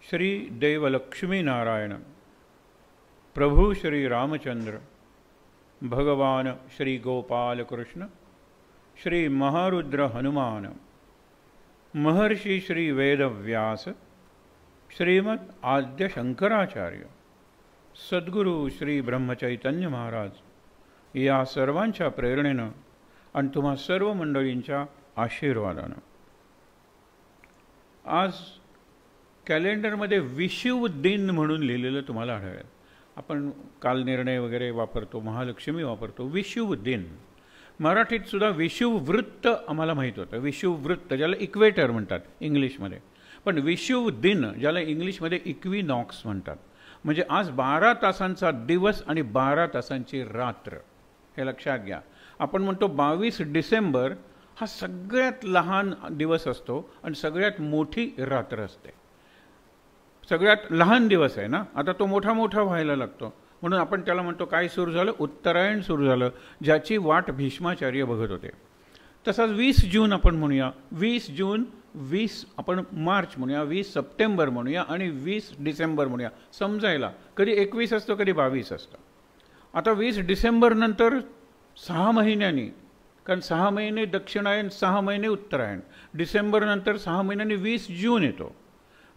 श्री देवलक्ष्मी नारायण, प्रभु श्री रामचंद्र, भगवान श्री गोपाल कृष्ण, श्री महारुद्र हनुमान, महर्षि श्री वेदव्यास, श्रीमद आद्य शंकराचार्य, सद्गुरु श्री ब्रह्मचैतन्य महाराज या सर्वांच्या प्रेरणेनं आणि तुम्हा सर्व मंडळींच्या आशीर्वादानं आज कॅलेंडरमध्ये विषुव दिन म्हणून लिहिलेलं तुम्हाला आढळेल. आपण काल निर्णय वगैरे वापरतो, महालक्ष्मी वापरतो. विषुव दिन मराठीत सुद्धा विषुव वृत्त आम्हाला माहीत होतं. विषुव वृत्त ज्याला इक्वेटर म्हणतात इंग्लिशमध्ये, पण विषुव दिन ज्याला इंग्लिशमध्ये इक्विनॉक्स म्हणतात. म्हणजे आज 12 तासांचा दिवस आणि 12 तासांची रात्र, हे लक्षात घ्या. आपण म्हणतो 22 डिसेंबर हा सगळ्यात लहान दिवस असतो आणि सगळ्यात मोठी रात्र असते. सगळ्यात लहान दिवस आहे ना, आता तो मोठा मोठा व्हायला लागतो. म्हणून आपण त्याला म्हणतो काय सुरू झालं, उत्तरायण सुरू झालं, ज्याची वाट भीष्माचार्य बघत होते. तसाच 20 जून आपण म्हणूया, 20 जून, 20 आपण मार्च म्हणूया, 20 सप्टेंबर म्हणूया आणि 20 डिसेंबर म्हणूया समजायला. कधी 21 असतो, कधी 22 असतं. आता 20 डिसेंबर नंतर 6 महिन्यांनी, कारण 6 महिने दक्षिणायन, 6 महिने उत्तरायण, डिसेंबर नंतर 6 महिन्यांनी 20 जून येतो.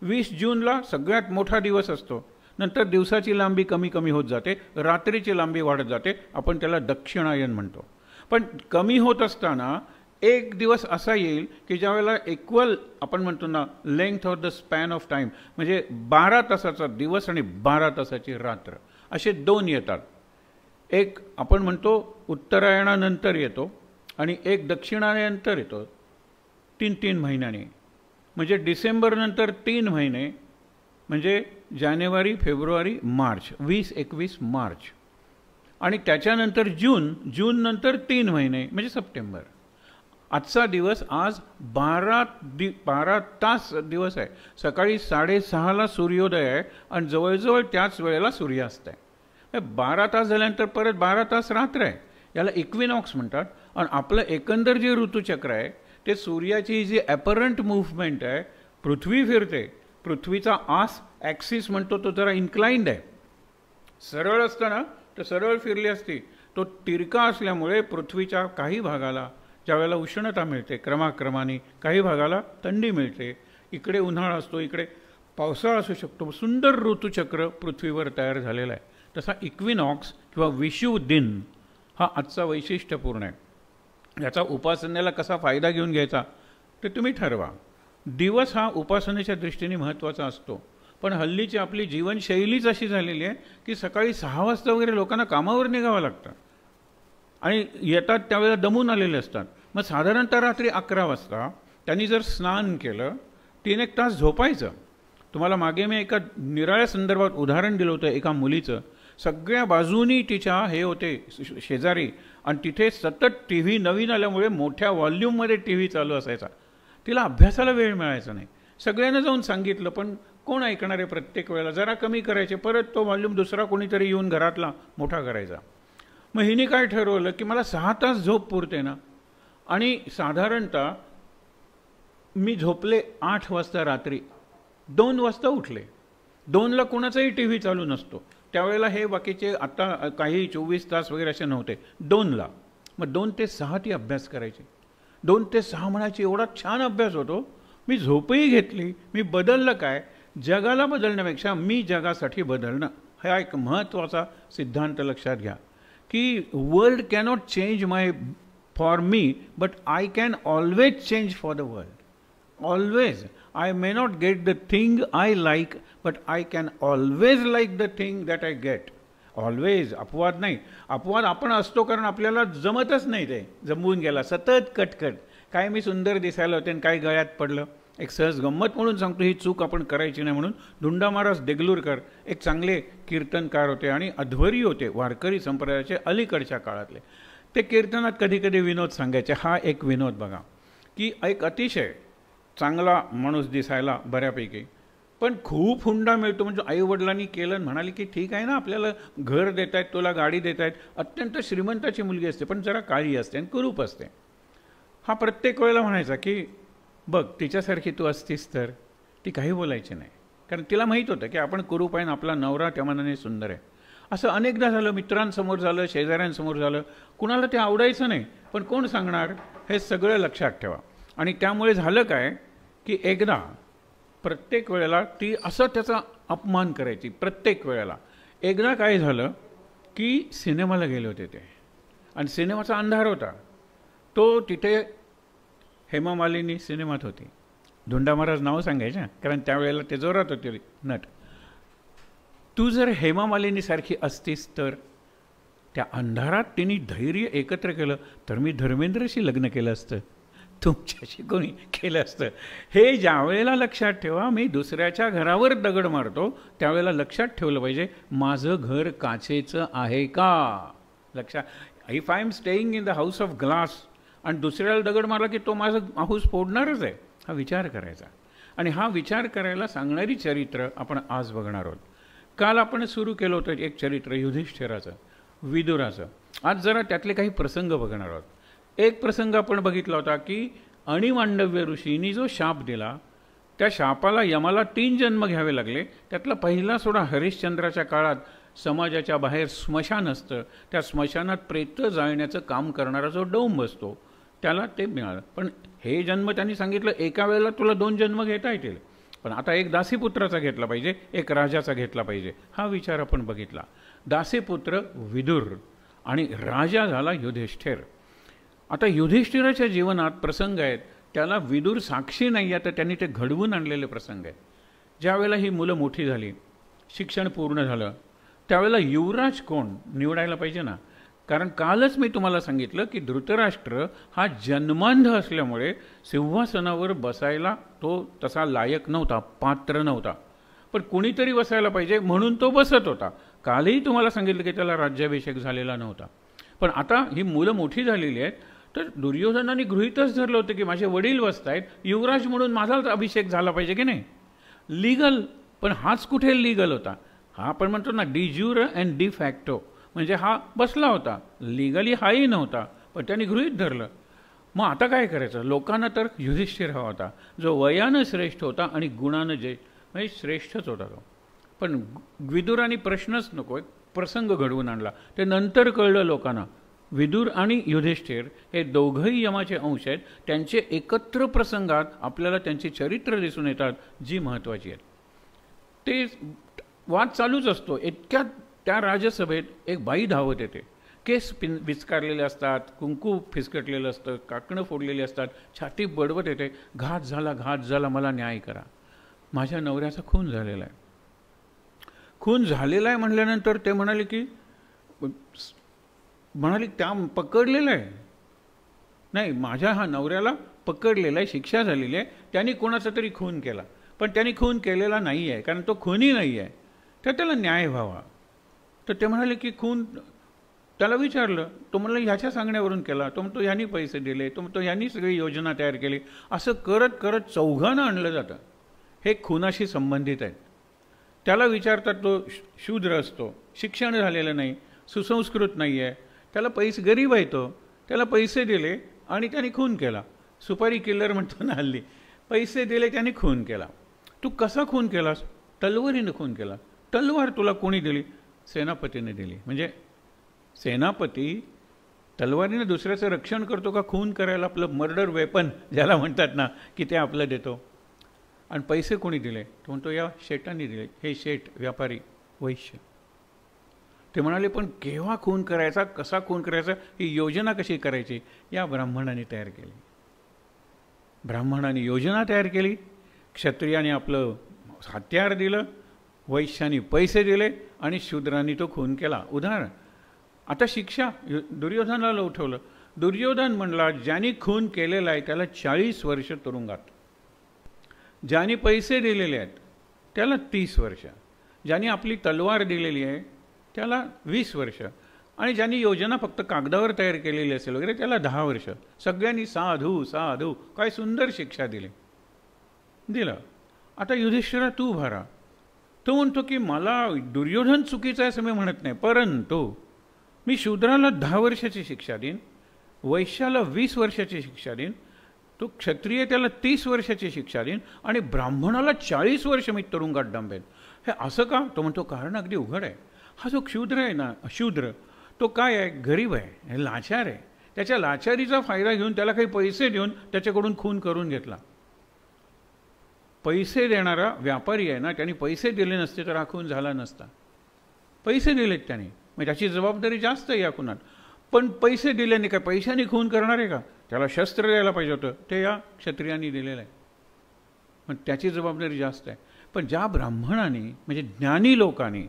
20 जूनला सगळ्यात मोठा दिवस असतो. नंतर दिवसाची लांबी कमी कमी होत जाते, रात्रीची लांबी वाढत जाते. आपण त्याला दक्षिणायन म्हणतो. पण कमी होत असताना एक दिवस असा येईल की ज्यावेळेला इक्वल आपण म्हणतो ना, length of the span of time, म्हणजे 12 तासाचा दिवस आणि 12 तासाची रात्र असे 2 येतात. एक आपण म्हणतो उत्तरायणानंतर येतो आणि एक दक्षिणायनानंतर येतो, 3-3 महिन्यांनी. म्हणजे डिसेंबर नंतर 3 महिने, म्हणजे जानेवारी, फेब्रुवारी, मार्च, 20-21 मार्च. आणि त्याच्यानंतर जून, जून नंतर 3 महिने म्हणजे सप्टेंबर. आजचा दिवस आज 12 तास दिवस आहे. सकाळी 6:30ला सूर्योदय आहे आणि जवळजवळ त्याच वेळेला सूर्यास्त आहे. 12 तास झाल्यानंतर परत 12 तास रात्र आहे. याला इक्विनॉक्स म्हणतात. आणि आपलं एकंदर जे ऋतुचक्र आहे ते सूर्याची जी ॲपरंट मूव्हमेंट आहे, पृथ्वी फिरते, पृथ्वीचा आस ॲक्सिस म्हणतो तो जरा इन्क्लाइंड आहे. सरळ असताना तर सरळ फिरली असती, तो तिरका असल्यामुळे पृथ्वीच्या काही भागाला ज्यावेळेला उष्णता मिळते क्रमाक्रमाने, काही भागाला थंडी मिळते. इकडे उन्हाळा असतो, इकडे पावसाळा असू शकतो. सुंदर ऋतुचक्र पृथ्वीवर तयार झालेला आहे. तसा इक्विनॉक्स किंवा विषुव दिन हा आजचा वैशिष्ट्यपूर्ण आहे. याचा उपासनेला कसा फायदा घेऊन घ्यायचा ते तुम्ही ठरवा. दिवस हा उपासनेच्या दृष्टीने महत्त्वाचा असतो, पण हल्लीची आपली जीवनशैलीच अशी झालेली आहे की सकाळी 6 वाजता वगैरे लोकांना कामावर निघावं लागतं आणि येतात त्यावेळेला दमून आलेले असतात. मग साधारणतः रात्री 11 वाजता त्यांनी जर स्नान केलं, 3-1 तास झोपायचं. तुम्हाला मागे मी एका निराळ्या संदर्भात उदाहरण दिलं होतं. एका मुलीचं सगळ्या बाजूनी तिच्या हे होते शेजारी आणि तिथे सतत TV नवीन आल्यामुळे मोठ्या व्हॉल्यूममध्ये TV चालू असायचा. तिला अभ्यासाला वेळ मिळायचा नाही. सगळ्यांना जाऊन सांगितलं, पण कोण ऐकणार आहे. प्रत्येक वेळेला जरा कमी करायचे, परत तो व्हॉल्यूम दुसरा कोणीतरी येऊन घरातला मोठा करायचा. मग हिने काय ठरवलं की मला 6 तास झोप पुरते ना, आणि साधारणतः मी झोपले 8 वाजता रात्री, 2 वाजता उठले. 2ला कोणाचाही TV चालू नसतो त्यावेळेला. हे बाकीचे आता काही 24 तास वगैरे असे नव्हते. 2ला मग 2 ते 6 ती अभ्यास करायची. 2 ते 6 म्हणायची, एवढा छान अभ्यास होतो. मी झोपही घेतली. मी बदललं काय, जगाला बदलण्यापेक्षा मी जगासाठी बदलणं हा एक महत्त्वाचा सिद्धांत लक्षात घ्या की world cannot change for me, but I can always change for the world. Always. I may not get the thing I like, but I can always like the thing that I get. Always. अपवाद नाही. अपवाद आपण असतो कारण आपल्याला जमतच नाही, ते जमवून गेला सतत कटकट. काय मी सुंदर दिसायला होते आणि काय गळ्यात पडलं. एक सहज गंमत म्हणून सांगतो, ही चूक आपण करायची नाही म्हणून. धुंडा महाराज देगलूरकर एक चांगले कीर्तनकार होते आणि अध्वरी होते, वारकरी संप्रदायाचे अलीकडच्या काळातले. ते कीर्तनात कधी कधी विनोद सांगायचे. हा एक विनोद बघा की एक अतिशय चांगला माणूस दिसायला बऱ्यापैकी, पण खूप हुंडा मिळतो. म्हणजे आईवडिलांनी केलं, म्हणाले की ठीक आहे ना, आपल्याला घर देत आहेत, तुला गाडी देत आहेत. अत्यंत श्रीमंताची मुलगी असते, पण जरा काळी असते आणि कुरूप असते. हा प्रत्येक वेळेला म्हणायचा की बघ तिच्यासारखी तू असतीस तर. ती काही बोलायची नाही, कारण तिला माहीत होतं की आपण कुरूप आहे आणि आपला नवरा त्या मानाने सुंदर आहे. असं अनेकदा झालं, मित्रांसमोर झालं, शेजाऱ्यांसमोर झालं, कुणाला ते आवडायचं नाही, पण कोण सांगणार, हे सगळं लक्षात ठेवा. आणि त्यामुळे झालं काय की एकदा प्रत्येक वेळेला ती असं त्याचा अपमान करायची प्रत्येक वेळेला. एकदा काय झालं की सिनेमाला गेले होते ते, आणि सिनेमाचा अंधार होता. तो तिथे हेमा मालिनी सिनेमात होती. धुंडा महाराज नाव सांगायचं, कारण त्यावेळेला ते जोरात होते नट. तू जर हेमा मालिनीसारखी असतीस तर त्या अंधारात तिने धैर्य एकत्र केलं तर मी धर्मेंद्रशी लग्न केलं असतं, तुमच्याशी कोणी केलं असतं. हे ज्यावेळेला लक्षात ठेवा, मी दुसऱ्याच्या घरावर दगड मारतो त्यावेळेला लक्षात ठेवलं पाहिजे, माझं घर काचेचं आहे का. लक्षात, if I am staying in the house of glass आणि दुसऱ्याला दगड मारला की तो माझं हाऊस फोडणारच आहे, हा विचार करायचा. आणि हा विचार करायला सांगणारी चरित्र आपण आज बघणार आहोत. काल आपण सुरू केलं होतं एक चरित्र युधिष्ठिराचं, विदुराचं. आज जरा त्यातले काही प्रसंग बघणार आहोत. एक प्रसंग आपण बघितला होता की अणिमांडव्य ऋषींनी जो शाप दिला, त्या शापाला यमाला 3 जन्म घ्यावे लागले. त्यातला पहिला सोडा हरिश्चंद्राच्या काळात समाजाच्या बाहेर स्मशान असतं, त्या स्मशानात प्रेत जाळण्याचं काम करणारा जो डोंब असतो त्याला ते मिळालं. पण हे जन्म त्यांनी सांगितलं एका वेळेला तुला 2 जन्म घेता येतील, पण आता एक दासीपुत्राचा घेतला पाहिजे, एक राजाचा घेतला पाहिजे. हा विचार आपण बघितला. दासीपुत्र विदुर आणि राजा झाला युधिष्ठिर. आता युधिष्ठिराच्या जीवनात प्रसंग आहेत, त्याला विदुर साक्षी नाही आहे, तर त्यांनी ते घडवून आणलेले प्रसंग आहेत. ज्यावेळेला ही मुलं मोठी झाली, शिक्षण पूर्ण झालं, त्यावेळेला युवराज कोण निवडायला पाहिजे ना. कारण कालच मी तुम्हाला सांगितलं की धृतराष्ट्र हा जन्मांध असल्यामुळे सिंहासनावर बसायला तो तसा लायक नव्हता, पात्र नव्हता. पण कुणीतरी बसायला पाहिजे म्हणून तो बसत होता. कालही तुम्हाला सांगितलं की त्याला राज्याभिषेक झालेला नव्हता. पण आता ही मुलं मोठी झालेली आहेत, तर दुर्योधनाने गृहीतच धरलं होतं की माझे वडील बसत आहेत, युवराज म्हणून माझाच अभिषेक झाला पाहिजे की नाही, लीगल. पण हाच कुठे लीगल होता, हा आपण म्हणतो ना डी ज्युर अँड डी फॅक्टो, म्हणजे हा बसला होता, लिगली हाही नव्हता, पण त्यांनी गृहीत धरलं. मग आता काय करायचं, लोकांना तर युधिष्ठिर हवा होता, जो वयानं श्रेष्ठ होता आणि गुणानं म्हणजे श्रेष्ठच होता तो. पण विदुराने प्रश्नच नको, एक प्रसंग घडवून आणला. ते नंतर कळलं लोकांना, विदुर आणि युधिष्ठिर हे दोघंही यमाचे अंश आहेत. त्यांचे एकत्र प्रसंगात आपल्याला त्यांची चरित्र दिसून येतात जी महत्त्वाची आहेत. ते वाद चालूच असतो. इतक्यात त्या राजसभेत एक बाई धावत येते, केस विचकारलेले असतात, कुंकू फिसकटलेलं असतं, काकणं फोडलेली असतात, छाती बडवत येते, घात झाला, मला न्याय करा, माझ्या नवऱ्याचा खून झालेला आहे. खून झालेला आहे म्हणल्यानंतर ते म्हणाले त्या पकडलेलं आहे, नाही माझ्या हा नवऱ्याला पकडलेला आहे, शिक्षा झालेली आहे, त्यांनी कोणाचा तरी खून केला, पण त्यांनी खून केलेला नाही आहे, कारण तो खूनी नाही आहे, तर त्याला न्याय व्हावा. तर ते म्हणाले की खून, त्याला विचारलं, तो म्हणला ह्याच्या सांगण्यावरून केला, तो म्हणतो ह्यांनी पैसे दिले, तो म्हणतो ह्यांनी सगळी योजना तयार केली. असं करत करत चौघांना आणलं जातं, हे खुनाशी संबंधित आहेत. त्याला विचारतात, तो शूद्र असतो, शिक्षण झालेलं नाही, सुसंस्कृत नाही आहे, त्याला पैसे, गरीब आहे तो, त्याला पैसे दिले आणि त्याने खून केला. सुपारी किल्लर म्हणतो ना हल्ली, पैसे दिले त्याने खून केला. तू कसा खून केलास, तलवारीनं खून केला. तलवार तुला कोणी दिली, सेनापतीने दिली. म्हणजे सेनापती तलवारीने दुसऱ्याचं रक्षण करतो का खून करायला आपलं मर्डर वेपन ज्याला म्हणतात ना की ते आपलं देतो. आणि पैसे कोणी दिले, तो म्हणतो या शेटांनी दिले, हे शेट व्यापारी वैश्य. ते म्हणाले पण केव्हा खून करायचा, कसा खून करायचा, ही योजना कशी करायची, या ब्राह्मणाने तयार केली. ब्राह्मणाने योजना तयार केली, क्षत्रियाने आपलं हत्यार दिलं, वैश्याने पैसे दिले आणि शूद्रांनी तो खून केला. उदाहरण. आता शिक्षा दुर्योधनाला उठवलं. दुर्योधन म्हणला ज्यांनी खून केलेला आहे त्याला 40 वर्ष तुरुंगात, ज्यांनी पैसे दिलेले आहेत त्याला 30 वर्ष, ज्यांनी आपली तलवार दिलेली आहे त्याला 20 वर्ष, आणि ज्यांनी योजना फक्त कागदावर तयार केलेली असेल वगैरे त्याला 10 वर्ष. सगळ्यांनी साधू साधू काय सुंदर शिक्षा दिलं. आता युधिष्ठिरा तू भरा. तो म्हणतो की मला दुर्योधन चुकीचा आहे असं मी म्हणत नाही, परंतु मी शूद्राला 10 वर्षाची शिक्षा देईन, वैश्याला 20 वर्षाची शिक्षा देईन, तो क्षत्रिय त्याला 30 वर्षाची शिक्षा देईन आणि ब्राह्मणाला 40 वर्ष मी तुरुंगात डांबेन. हे असं का? तो म्हणतो कारण अगदी उघड आहे. हा जो क्षुद्र आहे ना, अशूद्र, तो काय आहे? गरीब आहे, लाचार आहे. त्याच्या लाचारीचा फायदा घेऊन त्याला काही पैसे देऊन त्याच्याकडून खून करून घेतला. पैसे देणारा व्यापारी आहे ना, त्यांनी पैसे दिले नसते तर हा खून झाला नसता. पैसे दिलेत त्याने, मग त्याची जबाबदारी जास्त आहे या खुनात. पण पैसे दिल्याने काय पैशाने खून करणार आहे का? त्याला शस्त्र द्यायला पाहिजे होतं, ते या क्षत्रियांनी दिलेलं आहे. पण त्याची जबाबदारी जास्त आहे. पण ज्या ब्राह्मणाने म्हणजे ज्ञानी लोकांनी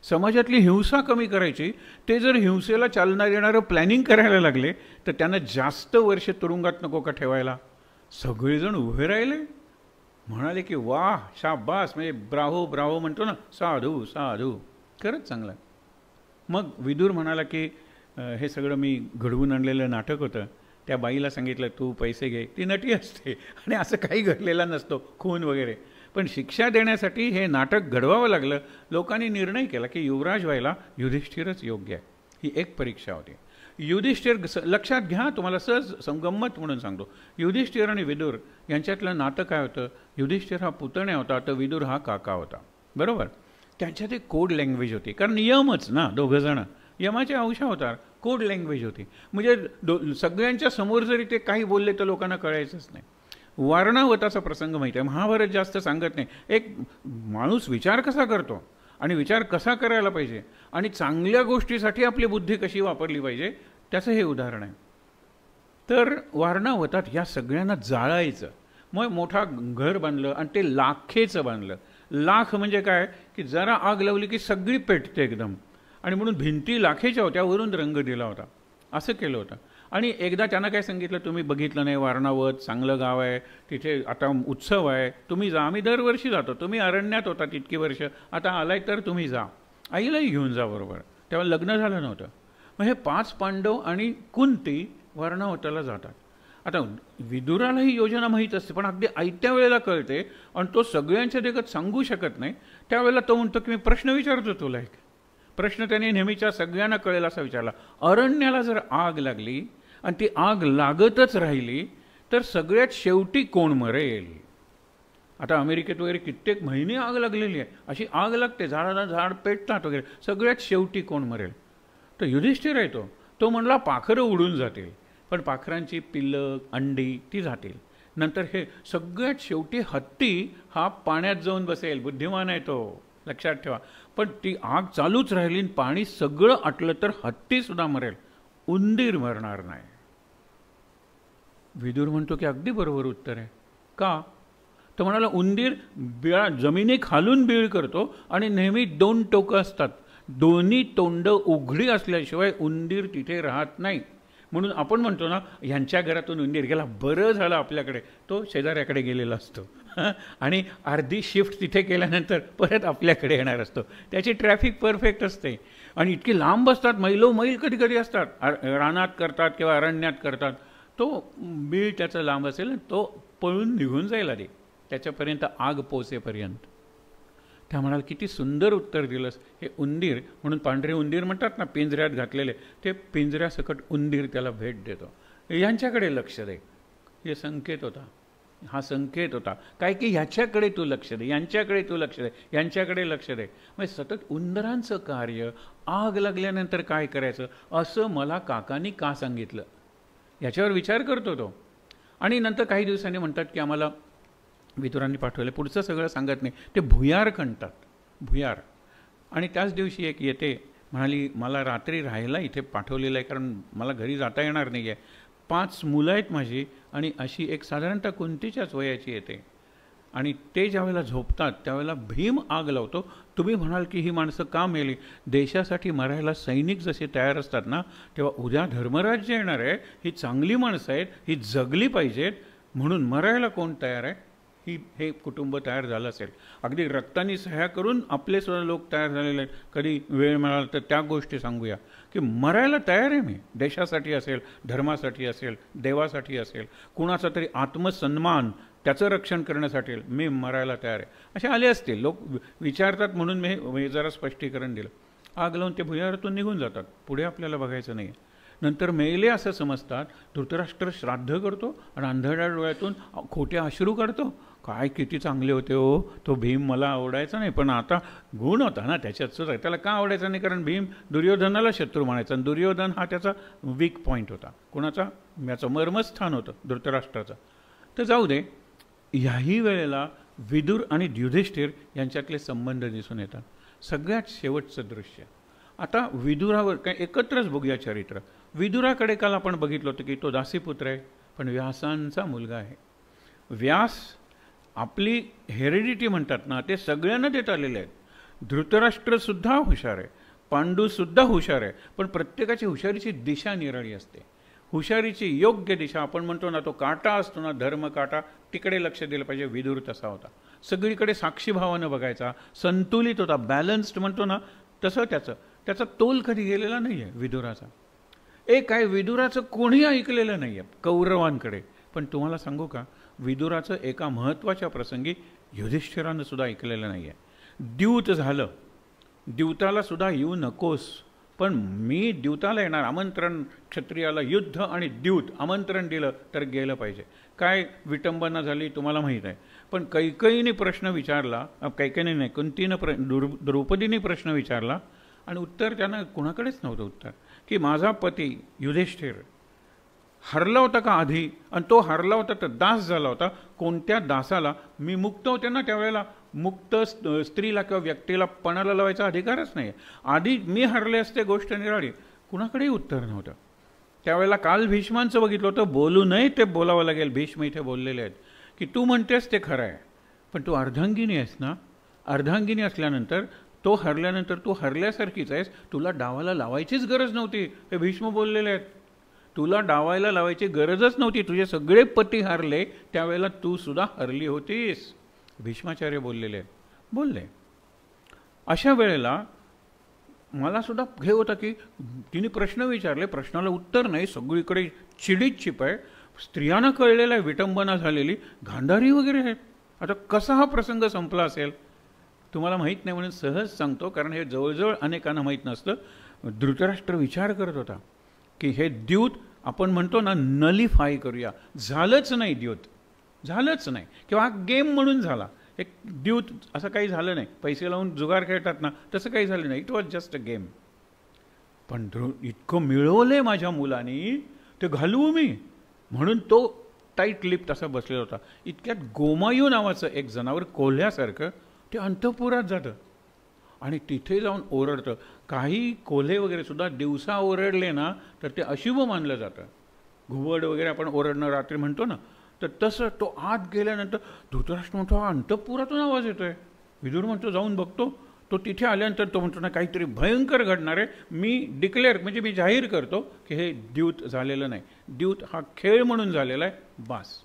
समाजातली हिंसा कमी करायची, ते जर हिंसेला चालना देणारं प्लॅनिंग करायला लागले तर त्यांना जास्त वर्ष तुरुंगात नको का ठेवायला? सगळेजण उभे राहिले, म्हणाले की वाह शाबास, म्हणजे ब्राहो ब्राहो म्हणतो ना, साधू साधू, खरंच चांगलं. मग विदुर म्हणाला की हे सगळं मी घडवून आणलेलं नाटक होतं. त्या बाईला सांगितलं तू पैसे घे, ती नटी असते आणि असं काही घडलेला नसतो खून वगैरे. पण शिक्षा देण्यासाठी हे नाटक घडवावं लागलं. लोकांनी निर्णय केला की युवराज व्हायला युधिष्ठिरच योग्य आहे. ही एक परीक्षा होती. युधिष्ठिर, लक्षात घ्या, तुम्हाला सहज संगमत म्हणून सांगतो, युधिष्ठिर आणि विदुर यांच्यातलं नातं काय होतं? युधिष्ठिर हा पुतण्या होता तर विदुर हा काका होता, बरोबर. त्यांच्यात एक कोड लँग्वेज होती, कारण यमच ना दोघंजणं, यमाचे अंशावतार. कोड लँग्वेज होती, म्हणजे सगळ्यांच्या समोर जरी ते काही बोलले तर लोकांना कळायचंच नाही. वारणावताचा प्रसंग माहिती आहे, महाभारत जास्त सांगत नाही. एक माणूस विचार कसा करतो आणि विचार कसा करायला पाहिजे आणि चांगल्या गोष्टीसाठी आपली बुद्धी कशी वापरली पाहिजे, त्याचं हे उदाहरण आहे. तर वारणावतात या सगळ्यांना जाळायचं. मग मोठा घर बांधलं आणि ते लाखेचं बांधलं. लाख म्हणजे काय की जरा आग लावली की सगळी पेटते एकदम, आणि म्हणून भिंती लाखेच्या होत्या, वरून रंग दिला होता. असं केलं होतं. आणि एकदा त्यांना काय सांगितलं, तुम्ही बघितलं नाही वारणावत, चांगलं गाव आहे, तिथे आता उत्सव आहे, तुम्ही जा. आम्ही दरवर्षी जातो, तुम्ही अरण्यात होता इतकी वर्ष, आता आलाय तर तुम्ही जा, आईलाही घेऊन जा बरोबर. तेव्हा लग्न झालं नव्हतं. मग हे 5 पांडव आणि कुंती वारणावताला जातात. आता विदुराला ही योजना माहीत असते, पण अगदी आयत्या वेळेला कळते आणि तो सगळ्यांच्या देखत सांगू शकत नाही. त्यावेळेला तो म्हणतो की मी प्रश्न विचारतो तुला एक प्रश्न. त्याने नेहमीच्या सगळ्यांना कळेल असा विचारला, अरण्याला जर आग लागली आणि ती आग लागतच राहिली तर सगळ्यात शेवटी कोण मरेल? आता अमेरिकेत वगैरे कित्येक महिने आग लागलेली आहे, अशी आग लागते, झाडाला झाड पेटतात वगैरे, सगळ्यात शेवटी कोण मरेल? तर युधिष्ठिर आहे तो म्हणला पाखरं उडून जातील, पण पाखरांची पिल्लं अंडी ती जातील. नंतर हे सगळ्यात शेवटी हत्ती हा पाण्यात जाऊन बसेल. बुद्धिमान आहे तो, लक्षात ठेवा. पण ती आग चालूच राहिली, पाणी सगळं आटलं तर हत्ती सुद्धा मरेल, उंदीर मरणार नाही. विदुर म्हणतो की अगदी बरोबर उत्तर आहे. का? तो म्हणाला उंदीर जमिनी खालून बीळ करतो आणि नेहमी 2 टोकं असतात, दोन्ही तोंड उघडी असल्याशिवाय उंदीर तिथे राहत नाही. म्हणून आपण म्हणतो ना, ह्यांच्या घरातून उंदीर गेला, बरं झालं आपल्याकडे, तो शेजाऱ्याकडे गेलेला असतो आणि अर्धी शिफ्ट तिथे केल्यानंतर परत आपल्याकडे येणार असतो. त्याची ट्रॅफिक परफेक्ट असते आणि इतकी लांब असतात, मैलोमैल कधी कधी असतात, रानात करतात किंवा अरण्यात करतात. तो बीळ त्याचा लांब असेल, तो पळून निघून जाईल आधी त्याच्यापर्यंत आग पोचेपर्यंत. त्या म्हणाल किती सुंदर उत्तर दिलंस. हे उंदीर म्हणून पांढरे उंदीर म्हणतात ना, पिंजऱ्यात घातलेले, ते पिंजऱ्यासकट उंदीर त्याला भेट देतो. यांच्याकडे लक्ष दे, हे संकेत होता, हा संकेत होता काय की ह्याच्याकडे तू लक्ष दे, यांच्याकडे तू लक्ष दे, यांच्याकडे लक्ष दे. म्हणजे सतत उंदरांचं कार्य, आग लागल्यानंतर काय करायचं असं मला काकांनी का सांगितलं, याच्यावर विचार करतो तो. आणि नंतर काही दिवसांनी म्हणतात की आम्हाला विदुरांनी पाठवले, पुढचं सगळं सांगत नाही, ते भुयार खणतात, भुयार. आणि त्याच दिवशी एक येते, म्हणाली मला रात्री राहायला इथे पाठवलेलं आहे, कारण मला घरी जाता येणार नाही आहे, 5 मुलं आहेत माझी, आणि अशी एक साधारणतः कुंतीच्याच वयाची येते. आणि ते ज्यावेळेला झोपतात त्यावेळेला भीम आग लावतो. तुम्ही म्हणाल की ही माणसं का मेली? देशासाठी मरायला सैनिक जसे तयार असतात ना, तेव्हा उद्या धर्मराज्य येणार आहे, ही चांगली माणसं आहेत, ही जगली पाहिजेत, म्हणून मरायला कोण तयार आहे? हे कुटुंब तयार झालं असेल. अगदी रक्तानी सह्या करून आपले सुद्धा लोक तयार झालेले आहेत. कधी वेळ मिळाला तर त्या गोष्टी सांगूया की मरायला तयार आहे मी, देशासाठी असेल, धर्मासाठी असेल, देवासाठी असेल, कुणाचा तरी आत्मसन्मान त्याचं रक्षण करण्यासाठी मी मरायला तयार आहे. असे आले असतील लोक, विचारतात म्हणून मी जरा स्पष्टीकरण दिलं. आग लावून ते भुयारातून निघून जातात, पुढे आपल्याला बघायचं नाही. नंतर मेले असं समजतात. धृतराष्ट्र श्राद्ध करतो आणि अंधळ्या डोळ्यातून खोटे अश्रू काढतो. काय किती चांगले होते हो, तो भीम मला आवडायचा नाही, पण आता गुण होता ना त्याच्यात सुद्धा. त्याला का आवडायचा नाही? कारण भीम दुर्योधनाला शत्रू म्हणायचा आणि दुर्योधन हा त्याचा वीक पॉईंट होता. कोणाचा? याचं मर्मस्थान होतं धृतराष्ट्राचं. तर जाऊ दे. ह्याही वेळेला विदुर आणि युधिष्ठिर यांच्यातले संबंध दिसून येतात. सगळ्यात शेवटचं दृश्य आता विदुरावर काय एकत्रच बघूया चरित्र. विदुराकडे काल आपण बघितलं होतं की तो दासीपुत्र आहे, पण व्यासांचा मुलगा आहे. व्यास आपली हेरिडिटी म्हणतात ना, ते सगळ्यांना देत आलेले आहेत. धृतराष्ट्रसुद्धा हुशार आहे, पांडूसुद्धा हुशार आहे, पण प्रत्येकाची हुशारीची दिशा निराळी असते. हुशारीची योग्य दिशा आपण म्हणतो ना, तो काटा असतो ना, धर्म काटा, तिकडे लक्ष दिलं पाहिजे. विदुर तसा होता. सगळीकडे साक्षीभावानं बघायचा, संतुलित होता, बॅलन्स्ड म्हणतो ना तसं. त्याचा तोल कधी गेलेला नाही आहे विदुराचा. एक आहे, विदुराचं कोणी ऐकलेलं नाही आहे कौरवांकडे. पण तुम्हाला सांगू का, विदुराचं एका महत्त्वाच्या प्रसंगी युधिष्ठिरानं सुद्धा ऐकलेलं नाही आहे. द्यूत झालं, द्यूताला सुद्धा येऊ नकोस, पण मी द्यूताला येणार. आमंत्रण, क्षत्रियाला युद्ध आणि द्यूत आमंत्रण दिलं तर गेलं पाहिजे. काय विटंबना झाली तुम्हाला माहीत आहे. पण कैकेयीने प्रश्न विचारला, कैकेयीने नाही, कुंतीनं द्रौपदीने प्रश्न विचारला आणि उत्तर त्यांना कुणाकडेच नव्हतं उत्तर, की माझा पती युधिष्ठिर हरला होता का आधी, आणि तो हरला होता तर दास झाला होता. कोणत्या दासाला मी मुक्त होते ना त्यावेळेला, मुक्त स्त्रीला किंवा व्यक्तीला पणाला लावायचा अधिकारच नाही. आधी मी हरले असते, गोष्ट निराळी. कुणाकडेही उत्तर नव्हतं त्यावेळेला. काल भीष्मांचं बघितलं होतं, बोलू नये ते बोलावं लागेल. भीष्म इथे बोललेले आहेत की तू म्हणतेस ते खरं आहे, पण तू अर्धांगिनी आहेस ना. अर्धांगिनी असल्यानंतर, तो हरल्यानंतर तू हरल्यासारखीच आहेस. तुला डावाला लावायचीच गरज नव्हती, हे भीष्म बोललेले आहेत. तुला डावायला लावायची गरजच नव्हती. तुझे सगळे पती हरले त्यावेळेला तू सुद्धा हरली होतीस, भीष्माचार्य बोललेले आहेत. बोलले. अशा वेळेला मला सुद्धा हे होतं की तिने प्रश्न विचारले, प्रश्नाला उत्तर नाही, सगळीकडे चिडीत चिप आहे. स्त्रियांना कळलेलं आहे विटंबना झालेली, गांधारी वगैरे आहेत. आता कसा हा प्रसंग संपला असेल तुम्हाला माहीत नाही, म्हणून सहज सांगतो, कारण हे जवळजवळ अनेकांना माहीत नसतं. धृतराष्ट्र विचार करत होता की हे द्यूत आपण म्हणतो ना नलिफाय करूया. झालंच नाही द्यूत, झालंच नाही, किंवा हा गेम म्हणून झाला. एक द्यूत असं काही झालं नाही. पैसे लावून जुगार खेळतात ना, तसं काही झालं नाही. It was just a game. पण इतकं मिळवलंय माझ्या मुलांनी, ते घालवू मी, म्हणून तो टाईट लिप तसा बसलेला होता. इतक्यात गोमायू नावाचं एक जनावर कोल्ह्यासारखं ते अंतपुरात जातं आणि तिथे जाऊन ओरडतं. काही कोल्हे वगैरे सुद्धा दिवसा ओरडले ना तर ते अशुभ मानलं जातं. घुबड वगैरे आपण ओरडणं रात्री म्हणतो ना, तर तसं तो आत गेल्यानंतर धृतराष्ट्र म्हणतो हा अंतपुरातून आवाज येतोय. विदुर म्हणतो जाऊन बघतो. तो तिथे आल्यानंतर तो म्हणतो ना काहीतरी भयंकर घडणार आहे. मी डिक्लेअर म्हणजे मी जाहीर करतो की हे द्यूत झालेलं नाही. द्यूत हा खेळ म्हणून झालेला आहे, बास.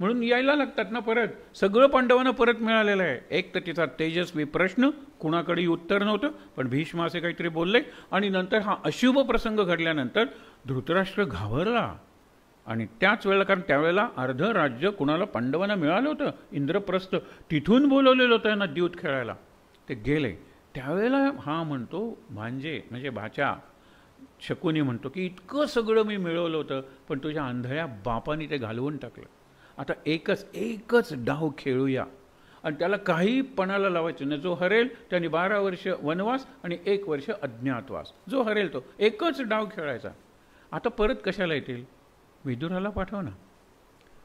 म्हणून यायला लागतात ना परत. सगळं पांडवांना परत मिळालेलं आहे. एक तर तिचा तेजस्वी प्रश्न, कुणाकडेही उत्तर नव्हतं, पण भीष्म असे काहीतरी बोलले. आणि नंतर हा अशुभ प्रसंग घडल्यानंतर धृतराष्ट्र घाबरला. आणि त्याच वेळेला, कारण त्यावेळेला अर्ध राज्य कुणाला पांडवांना मिळालं होतं, इंद्रप्रस्थ, तिथून बोलवलेलं होतं यांना द्यूत खेळायला. ते गेले. त्यावेळेला हा म्हणतो, भांजे म्हणजे भाच्या शकुनी म्हणतो की इतकं सगळं मी मिळवलं होतं, पण तुझ्या आंधळ्या बापाने ते घालवून टाकलं. आता एकच डाव खेळूया आणि त्याला काही पणाला लावायचं नाही. जो हरेल त्याने 12 वर्ष वनवास आणि 1 वर्ष अज्ञातवास. जो हरेल तो एकच डाव खेळायचा. आता परत कशाला येतील? विदुराला पाठव ना,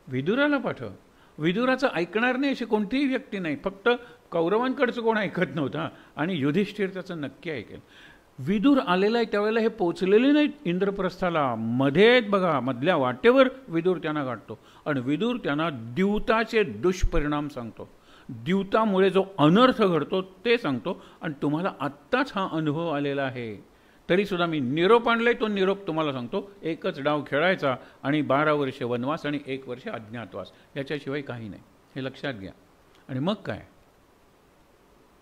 विदुराला पाठव. विदुराचं ऐकणार नाही अशी कोणतीही व्यक्ती नाही. फक्त कौरवांकडचं कोण ऐकत नव्हतं आणि युधिष्ठिर त्याचं नक्की ऐकेल. विदुर आलेला आहे त्यावेळेला हे पोचलेले नाहीत इंद्रप्रस्थाला, मध्ये आहेत बघा. मधल्या वाटेवर विदुर त्यांना गाठतो आणि विदुर त्यांना द्यूताचे दुष्परिणाम सांगतो. द्यूतामुळे जो अनर्थ घडतो ते सांगतो. आणि तुम्हाला आत्ताच हा अनुभव आलेला आहे, तरीसुद्धा मी निरोप आणलाय. तो निरोप तुम्हाला सांगतो. एकच डाव खेळायचा आणि 12 वर्ष वनवास आणि 1 वर्ष अज्ञातवास, याच्याशिवाय काही नाही. हे लक्षात घ्या. आणि मग काय?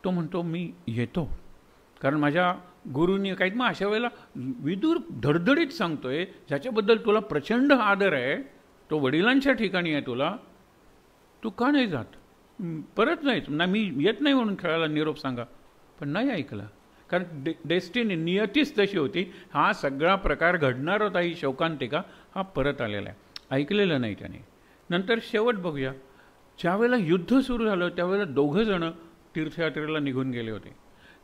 तो म्हणतो मी येतो, कारण माझ्या गुरुनी काही. मग अशा वेळेला विदुर धडधडीत सांगतोय, ज्याच्याबद्दल तुला प्रचंड आदर आहे, तो वडिलांच्या ठिकाणी आहे तुला, तू का नाही जात? परत नाही ना, मी येत नाही म्हणून खेळायला निरोप सांगा. पण नाही ऐकला. कारण डेस्टिनी, नियतीच तशी होती. हा सगळा प्रकार घडणार होता, ही शोकांतिका, हा परत आलेला आहे. ऐकलेलं नाही त्याने. नंतर शेवट बघूया. ज्यावेळेला युद्ध सुरू झालं त्यावेळेला दोघं जण तीर्थयात्रेला निघून गेले होते.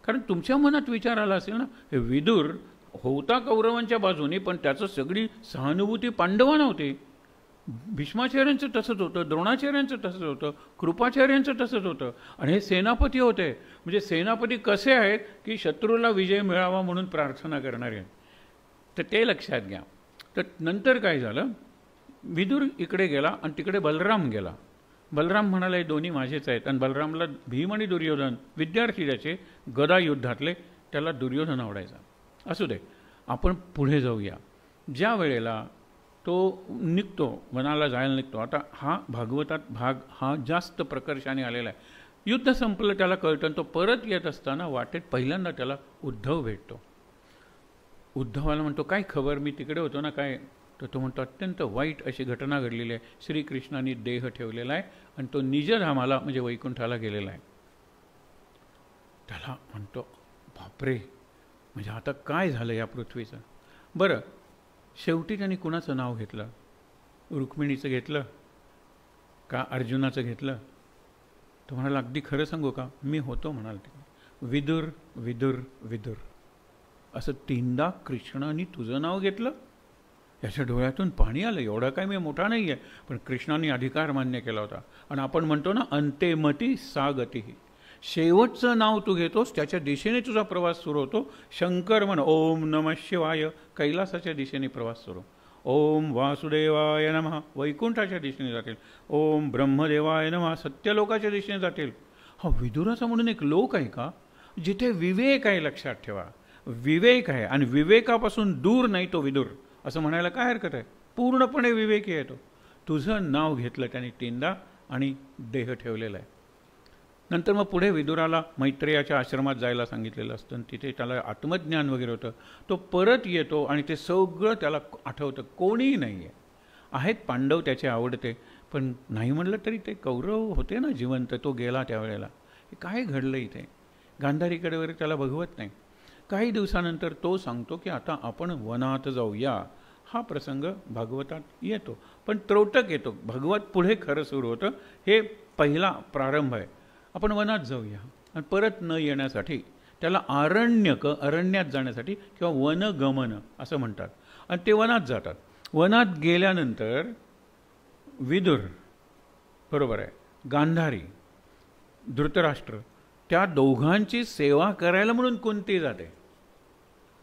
कारण तुमच्या मनात विचार आला असेल ना, हे विदुर होता कौरवांच्या बाजूने, पण त्याचं सगळी सहानुभूती पांडवांना होती. भीष्माचार्यांचं तसंच होतं, द्रोणाचार्यांचं तसंच होतं, कृपाचार्यांचं तसंच होतं. आणि हे सेनापती होते. म्हणजे सेनापती कसे आहेत की शत्रूला विजय मिळावा म्हणून प्रार्थना करणारे. तर ते लक्षात घ्या. तर नंतर काय झालं, विदुर इकडे गेला आणि तिकडे बलराम गेला. बलराम म्हणाला हे दोन्ही माझेच आहेत. आणि बलरामला भीम आणि दुर्योधन विद्यार्थी त्याचे गदा युद्धातले, त्याला दुर्योधन आवडायचा. असू दे, आपण पुढे जाऊया. ज्या वेळेला तो निघतो, वनाला जायला निघतो. आता हा भागवतात भाग हा जास्त प्रकर्षाने आलेला आहे. युद्ध संपलं, त्याला कळतं. तो परत येत असताना वाटेत पहिल्यांदा त्याला उद्धव भेटतो. उद्धवाला म्हणतो काय खबर, मी तिकडे होतो ना काय. तर तो म्हणतो अत्यंत वाईट अशी घटना घडलेली आहे. श्रीकृष्णाने देह ठेवलेला आहे आणि तो निजधामाला म्हणजे वैकुंठाला गेलेला आहे. त्याला म्हणतो बापरे, म्हणजे आता काय झालं या पृथ्वीचं. बरं, शेवटी त्यांनी कुणाचं नाव घेतलं, रुक्मिणीचं घेतलं का अर्जुनाचं घेतलं. तो म्हणाला अगदी खरं सांगू का, मी होतो म्हणाल ते विदुर विदुर विदुर असं 3दा कृष्णाने तुझं नाव घेतलं. याच्या डोळ्यातून पाणी आलं. एवढा काय मी मोठा नाही आहे, पण कृष्णाने अधिकार मान्य केला होता. आणि आपण म्हणतो ना अंतेमती सा गती, शेवटचं नाव तू घेतोस त्याच्या दिशेने तुझा प्रवास सुरू होतो. शंकर म्हण ओम नमः शिवाय, कैलासाच्या दिशेने प्रवास सुरू. ओम वासुदेवाय नमः, वैकुंठाच्या दिशेने जातील. ओम ब्रह्मदेवाय नमः, सत्यलोकाच्या दिशेने जातील. हा विदुराचा म्हणून एक लोक आहे का, जिथे विवेक आहे. लक्षात ठेवा, विवेक आहे. आणि विवेकापासून दूर नाही तो विदुर, असं म्हणायला काय हरकत आहे. पूर्णपणे विवेकी आहे तो. तुझं नाव घेतलं त्याने 3दा आणि देह ठेवलेला आहे. नंतर मग पुढे विदुराला मैत्रेयाच्या आश्रमात जायला सांगितलेलं असतं. तिथे त्याला आत्मज्ञान वगैरे होतं. तो परत येतो आणि ते सगळं त्याला आठवतं. कोणीही नाही आहे. आहेत पांडव त्याचे आवडते, पण नाही म्हटलं तरी ते कौरव होते ना जिवंत. तो गेला त्यावेळेला. हे काय घडलं इथे. गांधारीकडे वगैरे त्याला बघवत नाही. काही दिवसानंतर तो सांगतो की आता आपण वनात जाऊया. हा प्रसंग भागवतात येतो, पण त्रोटक येतो. भागवत पुढे खरं सुरू होतं. हे पहिला प्रारंभ आहे. आपण वनात जाऊया. आणि परत न येण्यासाठी त्याला अरण्यात जाण्यासाठी किंवा वनगमन असं म्हणतात. आणि ते वनात जातात. वनात गेल्यानंतर विदुर, बरोबर आहे, गांधारी, धृतराष्ट्र, त्या दोघांची सेवा करायला म्हणून कुंती जाते.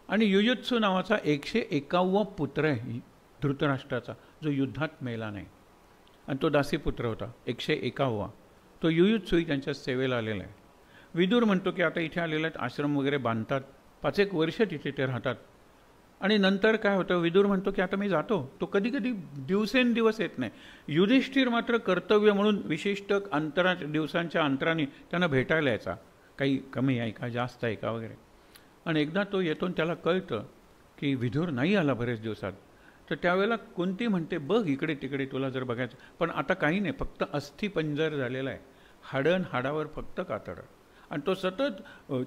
आणि युयुत्सू नावाचा 151वा पुत्र आहे धृतराष्ट्राचा, जो युद्धात मेला नाही. आणि तो दासीपुत्र होता 151वा. तो युयुत्सूही त्यांच्या सेवेला आलेला आहे. विदुर म्हणतो की आता इथे आलेले आहेत, आश्रम वगैरे बांधतात, 5 एक वर्ष तिथे ते राहतात. आणि नंतर काय होतं, विदुर म्हणतो की आता मी जातो. तो कधी कधी दिवसेंदिवस येत नाही. युधिष्ठिर मात्र कर्तव्य म्हणून विशिष्ट दिवसांच्या अंतराने त्यांना भेटायला यायचा. काही कमी आहे का, जास्त आहे का वगैरे. आणि एकदा तो येतो आणि त्याला कळतं की विदुर नाही आला बरेच दिवसात. तर त्यावेळेला कुंती म्हणते बघ इकडे तिकडे तुला जर बघायचं, पण आता काही नाही, फक्त अस्थिपंजर झालेला आहे, हाडण हाडावर फक्त कातडं. आणि तो सतत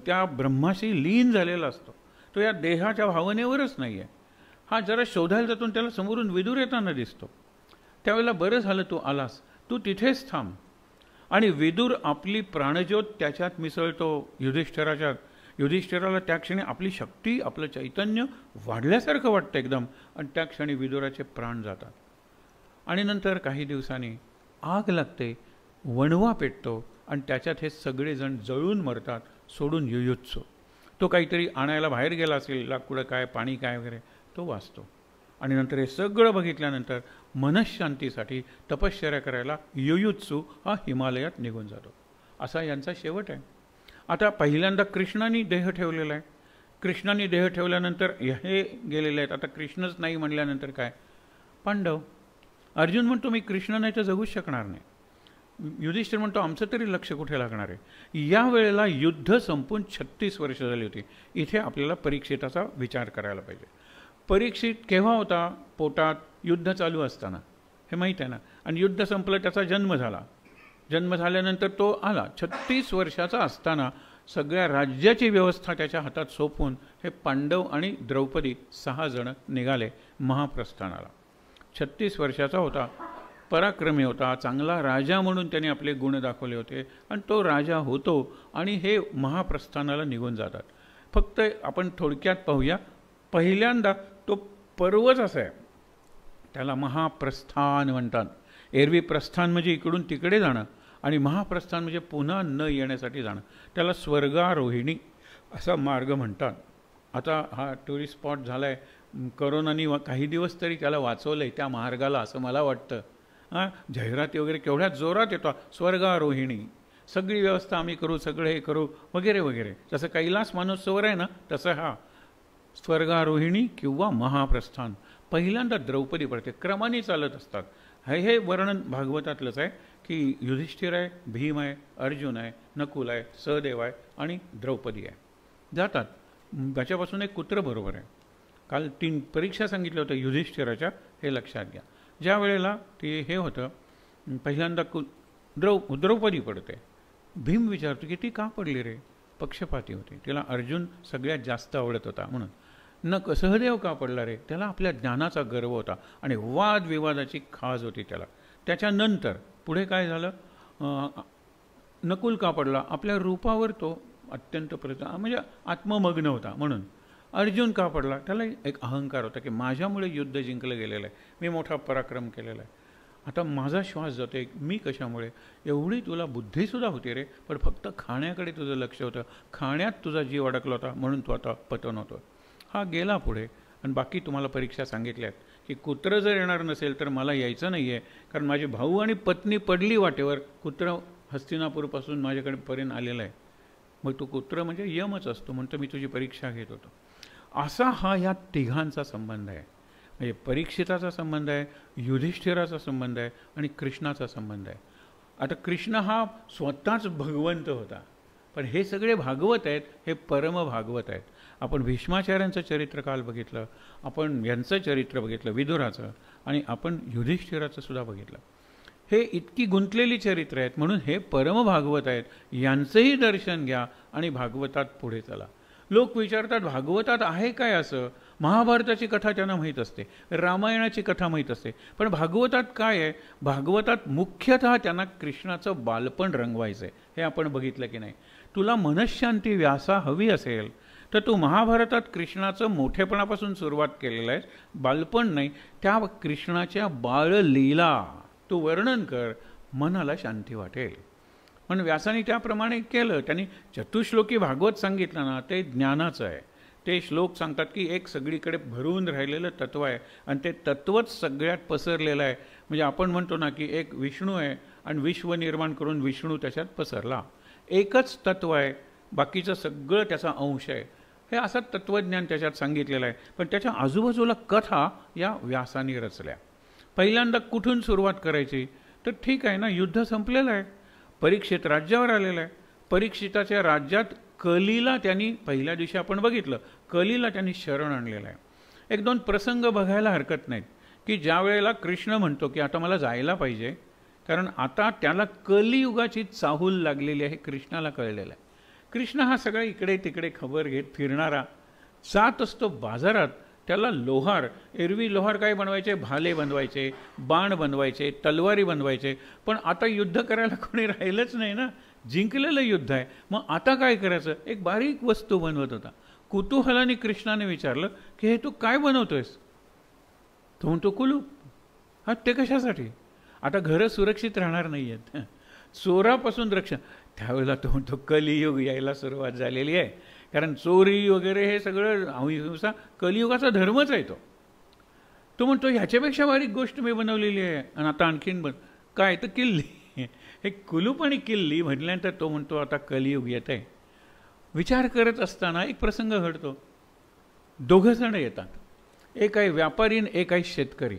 त्या ब्रह्माशी लीन झालेला असतो. तो या देहाच्या भावनेवरच नाही आहे. हा जरा शोधायला जातो, त्याला समोरून विदुर येताना दिसतो. त्यावेळेला बरं झालं तू आलास, तू तिथेच थांब. आणि विदुर आपली प्राणज्योत त्याच्यात मिसळतो युधिष्ठिराला त्या क्षणी आपली शक्ती, आपलं चैतन्य वाढल्यासारखं वाटतं एकदम. आणि त्या क्षणी विदुराचे प्राण जातात. आणि नंतर काही दिवसांनी आग लागते, वणवा पेटतो आणि त्याच्यात हे सगळेजण जळून मरतात, सोडून युयुत्सू. तो काहीतरी आणायला बाहेर गेला असेल, लाकूड काय पाणी काय वगैरे, तो वाचतो. आणि नंतर हे सगळं बघितल्यानंतर मनःशांतीसाठी तपश्चर्या करायला युयुत्सू हा हिमालयात निघून जातो. असा यांचा शेवट आहे. आता पहिल्यांदा कृष्णाने देह ठेवलेला आहे. कृष्णाने देह ठेवल्यानंतर हे गेलेले आहेत. आता कृष्णच नाही म्हणल्यानंतर काय, पांडव. अर्जुन म्हणतो मी कृष्ण नाही तर जगूच शकणार नाही. युधिष्ठिर म्हणतो आमचं तरी लक्ष कुठे लागणार आहे. या वेळेला युद्ध संपून 36 वर्ष झाली होती. इथे आपल्याला परीक्षिताचा विचार करायला पाहिजे. परीक्षित केव्हा होता, पोटात युद्ध चालू असताना, हे माहीत आहे ना. आणि युद्ध संपलं, त्याचा जन्म झाला. जन्म झाल्यानंतर तो आला 36 वर्षाचा असताना सगळ्या राज्याची व्यवस्था त्याच्या हातात सोपवून हे पांडव आणि द्रौपदी 6 जण निघाले महाप्रस्थानाला. 36 वर्षाचा होता, पराक्रमी होता, चांगला राजा म्हणून त्याने आपले गुण दाखवले होते आणि तो राजा होतो आणि हे महाप्रस्थानाला निघून जातात. फक्त आपण थोडक्यात पाहूया. पहिल्यांदा तो पर्वच असा आहे, त्याला महाप्रस्थान म्हणतात. एरवी प्रस्थान म्हणजे इकडून तिकडे जाणं आणि महाप्रस्थान म्हणजे पुन्हा न येण्यासाठी जाणं. त्याला स्वर्गारोहिणी असा मार्ग म्हणतात. आता हा टुरिस्ट स्पॉट झाला आहे, करोनानी काही दिवस तरी त्याला वाचवलं आहे त्या मार्गाला असं मला वाटतं. जाहिराती वगैरे केवढ्या जोरात येतो, स्वर्गारोहिणी, सगळी व्यवस्था आम्ही करू, सगळं हे करू वगैरे वगैरे. जसं कैलास मानसरोवर आहे ना, तसं हा स्वर्गारोहिणी किंवा महाप्रस्थान. पहिल्यांदा द्रौपदी पडते, क्रमाने चालत असतात. हे वर्णन भागवतातलंच आहे की युधिष्ठिर आहे, भीम आहे, अर्जुन आहे, नकुल आहे, सहदेव आहे आणि द्रौपदी आहे. जातात. त्याच्यापासून एक कुत्र बरोबर आहे. काल 3 परीक्षा सांगितल्या होत्या युधिष्ठिराच्या, हे लक्षात घ्या. ज्या वेळेला ते हे होतं, पहिल्यांदा द्रौपदी पडते. भीम विचारतो की ती का पडली रे? पक्षपाती होती, तिला अर्जुन सगळ्यात जास्त आवडत होता म्हणून. सहदेव का पडला रे? त्याला आपल्या ज्ञानाचा गर्व होता आणि वादविवादाची खाज होती त्याला. त्याच्यानंतर पुढे काय झालं? नकुल का पडला? आपल्या रूपावर तो अत्यंत म्हणजे आत्ममग्न होता म्हणून. अर्जुन का पडला? त्याला एक अहंकार होता की माझ्यामुळे युद्ध जिंकलं गेलेलं आहे, मी मोठा पराक्रम केलेला आहे, आता माझा श्वास जातो आहे, मी कशामुळे? एवढी तुला बुद्धीसुद्धा होती रे, पण फक्त खाण्याकडे तुझं लक्ष होतं, खाण्यात तुझा जीव अडकला होता म्हणून तू आता पतन होतो. हा गेला पुढे. आणि बाकी तुम्हाला परीक्षा सांगितल्यात की कुत्रं जर येणार नसेल तर मला यायचं नाही आहे, कारण माझे भाऊ आणि पत्नी पडली वाटेवर, कुत्रं हस्तिनापूरपासून माझ्याकडे पर्यंत आलेलं आहे. मग तो कुत्र म्हणजे यमच असतो, म्हणतो मी तुझी परीक्षा घेत होतो. असा हा या तिघांचा संबंध आहे. म्हणजे परीक्षिताचा संबंध आहे, युधिष्ठिराचा संबंध आहे आणि कृष्णाचा संबंध आहे. आता कृष्ण हा स्वतःच भगवंत होता, पण हे सगळे भागवत आहेत, हे परम भागवत आहेत. आपण भीष्माचार्यांचं चरित्र काल बघितलं, आपण यांचं चरित्र बघितलं विदुराचं, आणि आपण युधिष्ठिराचं सुद्धा बघितलं. हे इतकी गुंतलेली चरित्र आहेत म्हणून हे परम भागवत आहेत. यांचंही दर्शन घ्या आणि भागवतात पुढे चला. लोक विचारतात भागवतात आहे काय असं? महाभारताची कथा त्यांना माहीत असते, रामायणाची कथा माहीत असते, पण भागवतात काय आहे? भागवतात मुख्यतः त्यांना कृष्णाचं बालपण रंगवायचं आहे. हे आपण बघितलं की नाही? तुला मनःशांती व्यासा हवी असेल तर तू महाभारतात कृष्णाचं मोठेपणापासून सुरुवात केलेलं आहे, बालपण नाही, त्या कृष्णाच्या बाळलीला तू वर्णन कर, मनाला शांती वाटेल. म्हणून व्यासाने त्याप्रमाणे केलं. त्यांनी चतुश्लोकी भागवत सांगितलं ना, ते ज्ञानाचं आहे. ते श्लोक सांगतात की एक सगळीकडे भरून राहिलेलं तत्व आहे आणि ते तत्वच सगळ्यात पसरलेलं आहे. म्हणजे आपण म्हणतो ना की एक विष्णू आहे आणि विश्व निर्माण करून विष्णू त्याच्यात पसरला. एकच तत्व आहे, बाकीचं सगळं त्याचा अंश आहे. हे असं तत्वज्ञान त्याच्यात सांगितलेलं आहे. पण त्याच्या आजूबाजूला कथा या व्यासाने रचल्या. पहिल्यांदा कुठून सुरुवात करायची? तर ठीक आहे ना, युद्ध संपलेलं आहे, परीक्षित राज्यावर आलेलं आहे. परीक्षिताच्या राज्यात कलीला त्यांनी पहिल्या दिवशी आपण बघितलं, कलीला त्यांनी शरण आणलेलं आहे. 1-2 प्रसंग बघायला हरकत नाहीत की ज्या वेळेला कृष्ण म्हणतो की आता मला जायला पाहिजे, कारण आता त्याला कलियुगाची चाहूल लागलेली आहे, कृष्णाला कळलेलं आहे. कृष्ण हा सगळा इकडे तिकडे खबर घेत फिरणारा जात असतो बाजारात. त्याला लोहार, एरवी लोहार काय बनवायचे? भाले बनवायचे, बाण बनवायचे, तलवारी बनवायचे. पण आता युद्ध करायला कोणी राहिलंच नाही ना, जिंकलेलं युद्ध आहे. मग आता काय करायचं? एक बारीक वस्तू बनवत होता. कुतूहलाने कृष्णाने विचारलं की हे तू काय बनवतोयस? तो म्हणतो कुलूप. हा, ते कशासाठी? आता घरं सुरक्षित राहणार नाही आहेत, चोरापासून रक्षण. त्यावेळेला तो म्हणतो कलियुग यायला सुरुवात झालेली आहे, कारण चोरी वगैरे हे सगळं अहिंसा कलियुगाचा धर्मच आहे. तो म्हणतो ह्याच्यापेक्षा बारीक गोष्ट मी बनवलेली आहे आणि आता आणखीन काय? तर किल्ली. हे कुलूप आणि किल्ली म्हटल्यानंतर तो म्हणतो आता कलियुग येत आहे. विचार करत असताना एक प्रसंग घडतो. 2 जण येतात, एक आहे व्यापारी आणि एक आहे शेतकरी.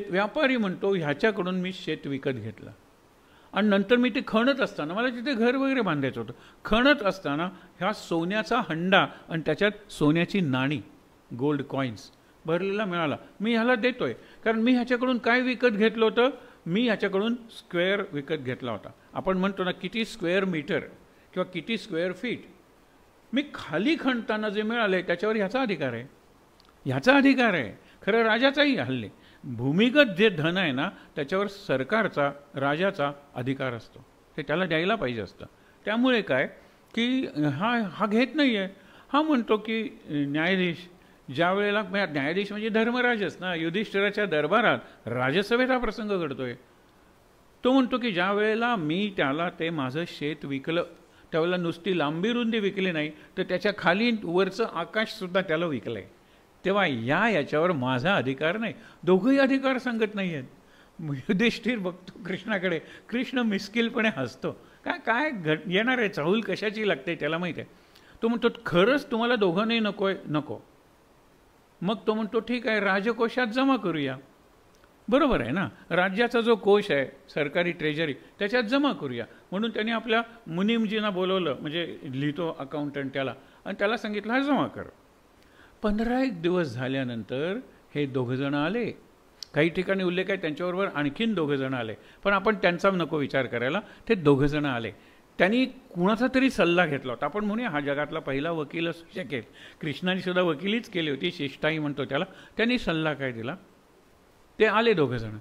व्यापारी म्हणतो ह्याच्याकडून मी शेत विकत घेतलं आणि नंतर मी ते खणत असताना, मला तिथे घर वगैरे बांधायचं होतं, खणत असताना ह्या सोन्याचा हंडा आणि त्याच्यात सोन्याची नाणी, गोल्ड कॉईन्स भरलेला मिळाला. मी ह्याला देतोय, कारण मी ह्याच्याकडून काय विकत घेतलं होतं? मी ह्याच्याकडून स्क्वेअर विकत घेतला होता. आपण म्हणतो ना किती स्क्वेअर मीटर, किंवा किती स्क्वेअर फीट मी खाली खणताना जे मिळाले त्याच्यावर ह्याचा अधिकार आहे, ह्याचा अधिकार आहे. खरं राजाचाही हल्ली भूमिगत जे धन आहे ना त्याच्यावर सरकारचा राजाचा अधिकार असतो, ते त्याला द्यायला पाहिजे असतं. त्यामुळे काय की हा घेत नाही आहे. हा म्हणतो की न्यायाधीश ज्या वेळेला, न्यायाधीश म्हणजे धर्मराजच ना, युधिष्ठिराच्या दरबारात राजसभेत हा प्रसंग घडतोय. तो म्हणतो की ज्या वेळेला मी त्याला ते माझं शेत विकलं त्यावेळेला नुसती लांबी रुंदी विकली नाही तर त्याच्या खाली वरचं आकाशसुद्धा त्याला विकलं आहे, तेव्हा याच्यावर माझा अधिकार नाही. दोघंही अधिकार सांगत नाही आहेत. युधिष्ठिर बघतो कृष्णाकडे, कृष्ण मिस्किलपणे हसतो. काय येणार आहे, चाहूल कशाची लागते त्याला माहीत आहे. तो म्हणतो खरंच तुम्हाला दोघांनाही नको आहे? नको. मग तो म्हणतो ठीक आहे, राजकोशात जमा करूया. बरोबर आहे ना, राज्याचा जो कोश आहे सरकारी ट्रेजरी त्याच्यात जमा करूया. म्हणून त्यांनी आपल्या मुनीमजींना बोलवलं, म्हणजे लिहितो अकाउंटंट त्याला, आणि त्याला सांगितलं हा जमा कर. 15 दिवस झाल्यानंतर हे दोघंजणं आले. काही ठिकाणी उल्लेख आहे त्यांच्याबरोबर आणखीन दोघंजणं आले, पण आपण त्यांचा नको विचार करायला. ते दोघंजणं आले, त्यांनी कुणाचा तरी सल्ला घेतला होता. आपण म्हणूया हा जगातला पहिला वकील असू शकेल. कृष्णाने सुद्धा वकिलीच केली होती, शिष्टाई म्हणतो त्याला. त्यांनी सल्ला काय दिला, ते आले दोघंजणं.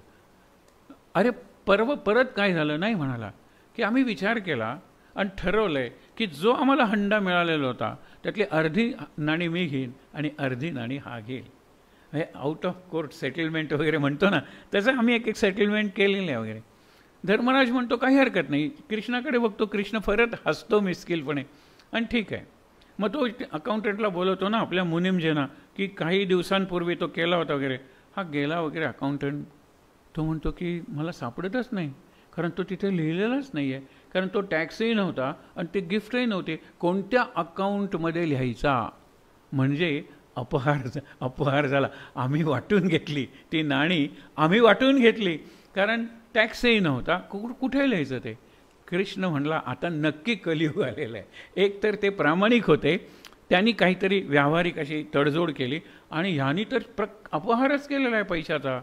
अरे परत काय झालं नाही म्हणाला की आम्ही विचार केला आणि ठरवलं आहे की जो आम्हाला हंडा मिळालेला होता त्यातली अर्धी नाणी मी घेईन आणि अर्धी नाणी हा घेईल. हे आउट ऑफ कोर्ट सेटलमेंट वगैरे म्हणतो ना, तसं आम्ही एक सेटलमेंट केलेलं आहे वगैरे. धर्मराज म्हणतो काही हरकत नाही. कृष्णाकडे बघतो, कृष्ण परत हसतो मिस्किलपणे, आणि ठीक आहे. मग तो अकाउंटंटला बोलवतो ना आपल्या मुनीमजींना की काही दिवसांपूर्वी तो केला होता वगैरे. हा गेला वगैरे अकाउंटंट. तो म्हणतो की मला सापडतच नाही, कारण तो तिथे लिहिलेलाच नाही आहे, कारण तो टॅक्सही नव्हता आणि ते गिफ्टही नव्हते. कोणत्या अकाउंटमध्ये लिहायचा, म्हणजे अपहार झाला. आम्ही वाटून घेतली ती नाणी, आम्ही वाटून घेतली, कारण टॅक्सही नव्हता. कुठे लिहायचं ते. कृष्ण म्हणला आता नक्की कलियुग आलेलं आहे. एक तर ते प्रामाणिक होते, त्यांनी काहीतरी व्यावहारिक अशी तडजोड केली, आणि ह्यानी तर अपहारच केलेला आहे पैशाचा.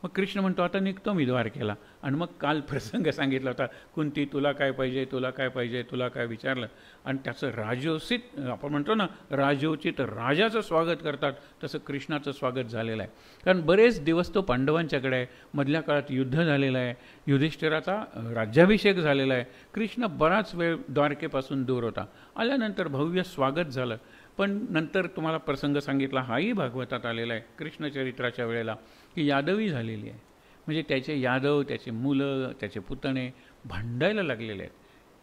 मग कृष्ण म्हणतो आता निघतो मी द्वारकेला. आणि मग काल प्रसंग सांगितला होता, कुंती तुला काय पाहिजे, तुला काय पाहिजे, तुला काय विचारलं, आणि त्याचं राजोचित, आपण म्हणतो ना राजोचित राजाचं स्वागत करतात तसं कृष्णाचं स्वागत झालेलं आहे. कारण बरेच दिवस तो पांडवांच्याकडे आहे, मधल्या काळात युद्ध झालेलं आहे, युधिष्ठिराचा राज्याभिषेक झालेला आहे. कृष्ण बराच वेळ द्वारकेपासून दूर होता. आल्यानंतर भव्य स्वागत झालं. पण नंतर तुम्हाला प्रसंग सांगितला, हाही भागवतात आलेला आहे कृष्णचरित्राच्या वेळेला, की यादवी झालेली आहे. म्हणजे त्याचे यादव, त्याचे मुलं, त्याचे पुतणे भांडायला लागलेले आहेत.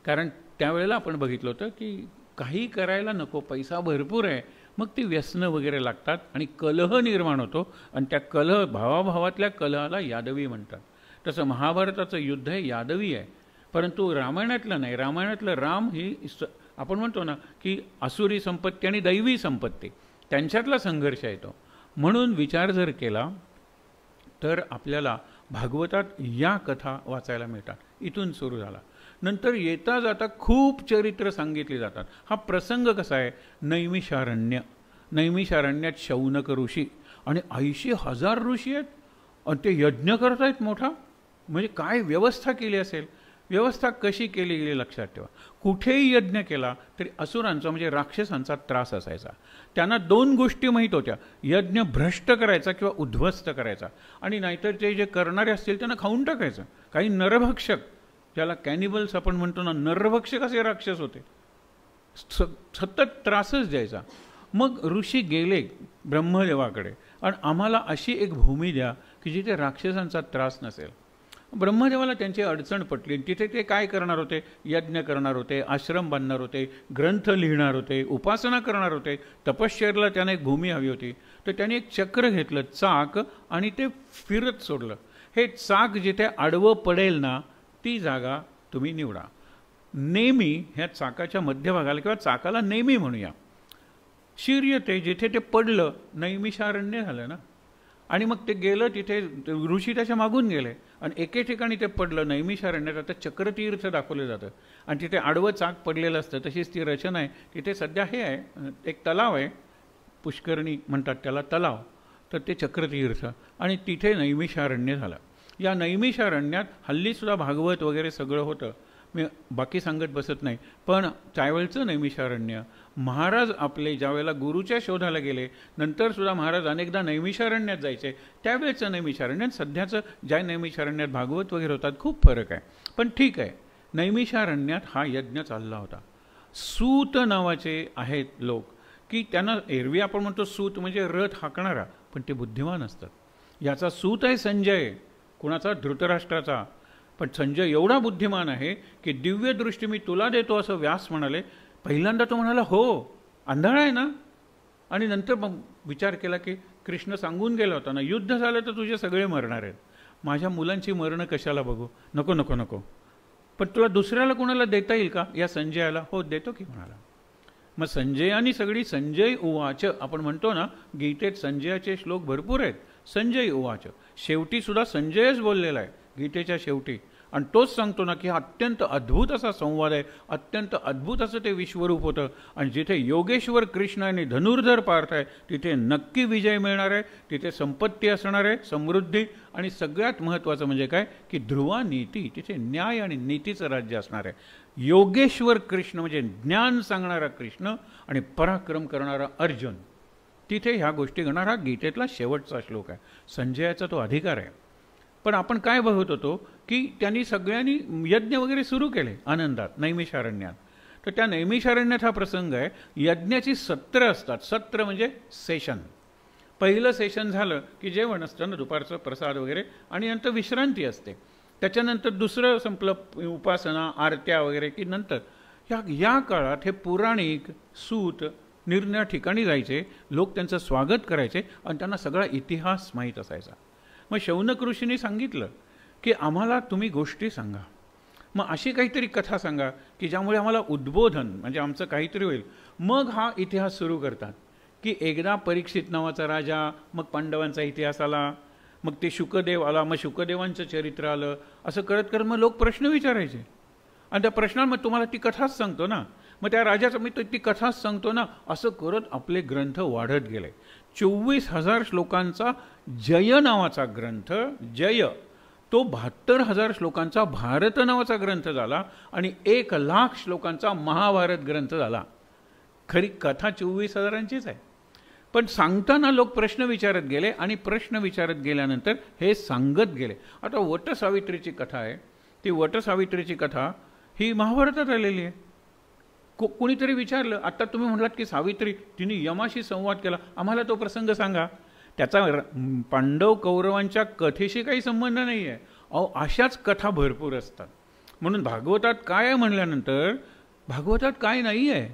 कारण त्यावेळेला आपण बघितलं होतं की काही करायला नको, पैसा भरपूर आहे, मग ती व्यसनं वगैरे लागतात आणि कलह निर्माण होतो, आणि त्या भावाभावातल्या कलहाला यादवी म्हणतात. तसं महाभारताचं युद्ध हे यादवी आहे, परंतु रामायणातलं नाही. रामायणातलं राम ही आपण म्हणतो ना की असुरी संपत्ती आणि दैवी संपत्ती त्यांच्यातला संघर्ष आहे तो. म्हणून विचार जर केला तर आपल्याला भागवतात या कथा वाचायला मिळतात. इथून सुरू झाला. नंतर येता जाता खूप चरित्र सांगितली जातात. हा प्रसंग कसा आहे, नैमिषारण्य. नैमिषारण्यात शौनक ऋषी आणि 80,000 ऋषी आहेत, आणि ते यज्ञ करत आहेत मोठा. म्हणजे काय व्यवस्था केली असेल. व्यवस्था कशी केली गेली लक्षात ठेवा. कुठेही यज्ञ केला तरी असुरांचा म्हणजे राक्षसांचा त्रास असायचा. त्यांना 2 गोष्टी माहीत होत्या, यज्ञ भ्रष्ट करायचा किंवा उद्ध्वस्त करायचा, आणि नाहीतर ते जे करणारे असतील त्यांना खाऊन टाकायचं. काही नरभक्षक, ज्याला कॅनिबल्स आपण म्हणतो ना, नरभक्षक असे राक्षस होते, सतत त्रासच द्यायचा. मग ऋषी गेले ब्रह्मदेवाकडे, आणि आम्हाला अशी एक भूमी द्या की जिथे राक्षसांचा त्रास नसेल. ब्रह्मदेवाला त्यांची अडचण पटली. तिथे ते काय करणार होते, यज्ञ करणार होते, आश्रम बांधणार होते, ग्रंथ लिहिणार होते, उपासना करणार होते. तपश्चर्याला त्यांना एक भूमी हवी होती. तर त्यांनी एक चक्र घेतलं, चाक, आणि ते फिरत सोडलं. हे चाक जिथे आडवं पडेल ना ती जागा तुम्ही निवडा. नेमी ह्या चाकाच्या मध्यभागाला किंवा चाकाला नेमी म्हणूया. शीर्यते जिथे ते पडलं नैमिषारण्य झालं ना. आणि मग ते गेलं तिथे, ऋषी त्याच्या मागून गेले, आणि एके ठिकाणी ते पडलं नैमिषारण्यात. आता चक्रतीर्थ दाखवलं जातं, आणि तिथे आडवं चाक पडलेलं असतं. तशीच ती रचना आहे. तिथे सध्या हे आहे, एक तलाव आहे, पुष्करणी म्हणतात त्याला, तलाव. तर ते चक्रतीर्थ, आणि तिथे नैमिषारण्य झालं. या नैमिषारण्यात हल्लीसुद्धा भागवत वगैरे सगळं होतं, मी बाकी सांगत बसत नाही, पण त्यावेळचं नैमिषारण्य, महाराज आपले ज्यावेळेला गुरुच्या शोधाला गेले, नंतरसुद्धा महाराज अनेकदा नैमिषारण्यात जायचे, त्यावेळेचं नैमिषारण्य सध्याचं ज्या नैमिषारण्यात भागवत वगैरे होतात खूप फरक आहे. पण ठीक आहे, नैमिषारण्यात हा यज्ञ चालला होता. सूत नावाचे आहेत लोक की त्यांना एरवी आपण म्हणतो सूत म्हणजे रथ हाकणारा, पण ते बुद्धिमान असतात. याचा सूत आहे संजय, कुणाचा? धृतराष्ट्राचा. पण संजय एवढा बुद्धिमान आहे की दिव्य दृष्टी मी तुला देतो असं व्यास म्हणाले. पहिल्यांदा तो म्हणाला हो, अंधार आहे ना. आणि नंतर मग विचार केला की कृष्ण सांगून गेला होता ना, युद्ध झालं तर तुझे सगळे मरणार आहेत, माझ्या मुलांची मरणं कशाला बघू, नको नको नको, पण तुला दुसऱ्याला कोणाला देता येईल का या संजयाला? हो देतो की म्हणाला. मग संजयानी सगळी संजय उवाच आपण म्हणतो ना, गीतेत संजयाचे श्लोक भरपूर आहेत. संजय उवाच शेवटी सुद्धा संजयच बोललेला आहे गीतेच्या शेवटी. आणि तोच सांगतो ना की हा अत्यंत अद्भुत असा संवाद आहे, अत्यंत अद्भुत असं ते विश्वरूप होतं. आणि जिथे योगेश्वर कृष्ण आणि धनुर्धर पार्थ आहे तिथे नक्की विजय मिळणार आहे, तिथे संपत्ती असणार आहे, समृद्धी, आणि सगळ्यात महत्त्वाचं म्हणजे काय की ध्रुवा नीती, तिथे न्याय आणि नीतीचं राज्य असणार आहे. योगेश्वर कृष्ण म्हणजे ज्ञान सांगणारा कृष्ण आणि पराक्रम करणारा अर्जुन, तिथे ह्या गोष्टी घडणार. हा गीतेतला शेवटचा श्लोक आहे. संजयाचा तो अधिकार आहे. पण आपण काय बघत होतो की त्यांनी सगळ्यांनी यज्ञ वगैरे सुरू केले आनंदात नैमिषारण्यात. तर त्या नैमिषारण्यात हा प्रसंग आहे. यज्ञाची सत्र असतात. सत्र म्हणजे सेशन. पहिलं सेशन झालं की जेवण असतं ना, दुपारचं प्रसाद वगैरे, आणि नंतर विश्रांती असते. त्याच्यानंतर दुसरं संपलं, उपासना, आरत्या वगैरे, की नंतर या काळात हे पुराणिक सूत निरनिराळ्या ठिकाणी जायचे, लोक त्यांचं स्वागत करायचे आणि त्यांना सगळा इतिहास माहीत असायचा. मग शौनक ऋषींनी सांगितलं की आम्हाला तुम्ही गोष्टी सांगा, मग अशी काहीतरी कथा सांगा की ज्यामुळे आम्हाला उद्बोधन म्हणजे आमचं काहीतरी होईल. मग हा इतिहास सुरू करतात की एकदा परीक्षित नावाचा राजा, मग पांडवांचा इतिहास आला, मग ते शुकदेव आला, मग शुकदेवांचं चरित्र आलं. असं करत करत मग लोक प्रश्न विचारायचे आणि त्या प्रश्नांना मग तुम्हाला ती कथाच सांगतो ना, मग त्या राजाचं मी ती कथाच सांगतो ना, असं करत आपले ग्रंथ वाढत गेले. 24,000 श्लोकांचा जय नावाचा ग्रंथ, जय तो 72,000 श्लोकांचा भारत नावाचा ग्रंथ झाला आणि 1,00,000 श्लोकांचा महाभारत ग्रंथ झाला. खरी कथा 24,000ंचीच आहे, पण सांगताना लोक प्रश्न विचारत गेले आणि प्रश्न विचारत गेल्यानंतर हे सांगत गेले. आता वटसावित्रीची कथा आहे, ती वटसावित्रीची कथा ही महाभारतात आलेली आहे. कुणीतरी विचारलं, आता तुम्ही म्हटलात की सावित्री तिने यमाशी संवाद केला, आम्हाला तो प्रसंग सांगा. त्याचा पांडव कौरवांच्या कथेशी काही संबंध नाही आहे. अहो अशाच कथा भरपूर असतात. म्हणून भागवतात काय आहे म्हणल्यानंतर भागवतात काय नाही आहे,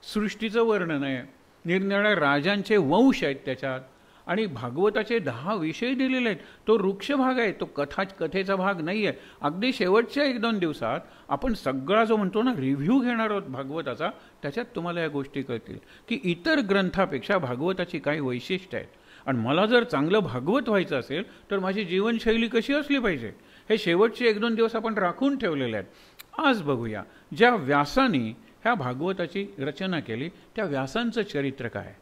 सृष्टीचं वर्णन आहे, निरनिराळ्या राजांचे वंश आहेत त्याच्यात, आणि भागवताचे 10 विषय दिलेले आहेत. तो वृक्ष भाग आहे, तो कथेचा भाग नाही आहे. अगदी शेवटच्या 1-2 दिवसात आपण सगळा जो म्हणतो ना रिव्ह्यू घेणार आहोत भागवताचा, त्याच्यात तुम्हाला या गोष्टी कळतील की इतर ग्रंथापेक्षा भागवताची काही वैशिष्ट्य आहेत. आणि मला जर चांगलं भागवत व्हायचं असेल तर माझी जीवनशैली कशी असली पाहिजे, हे शेवटचे 1-2 दिवस आपण राखून ठेवलेले आहेत. आज बघूया ज्या व्यासाने ह्या भागवताची रचना केली त्या व्यासांचं चरित्र काय.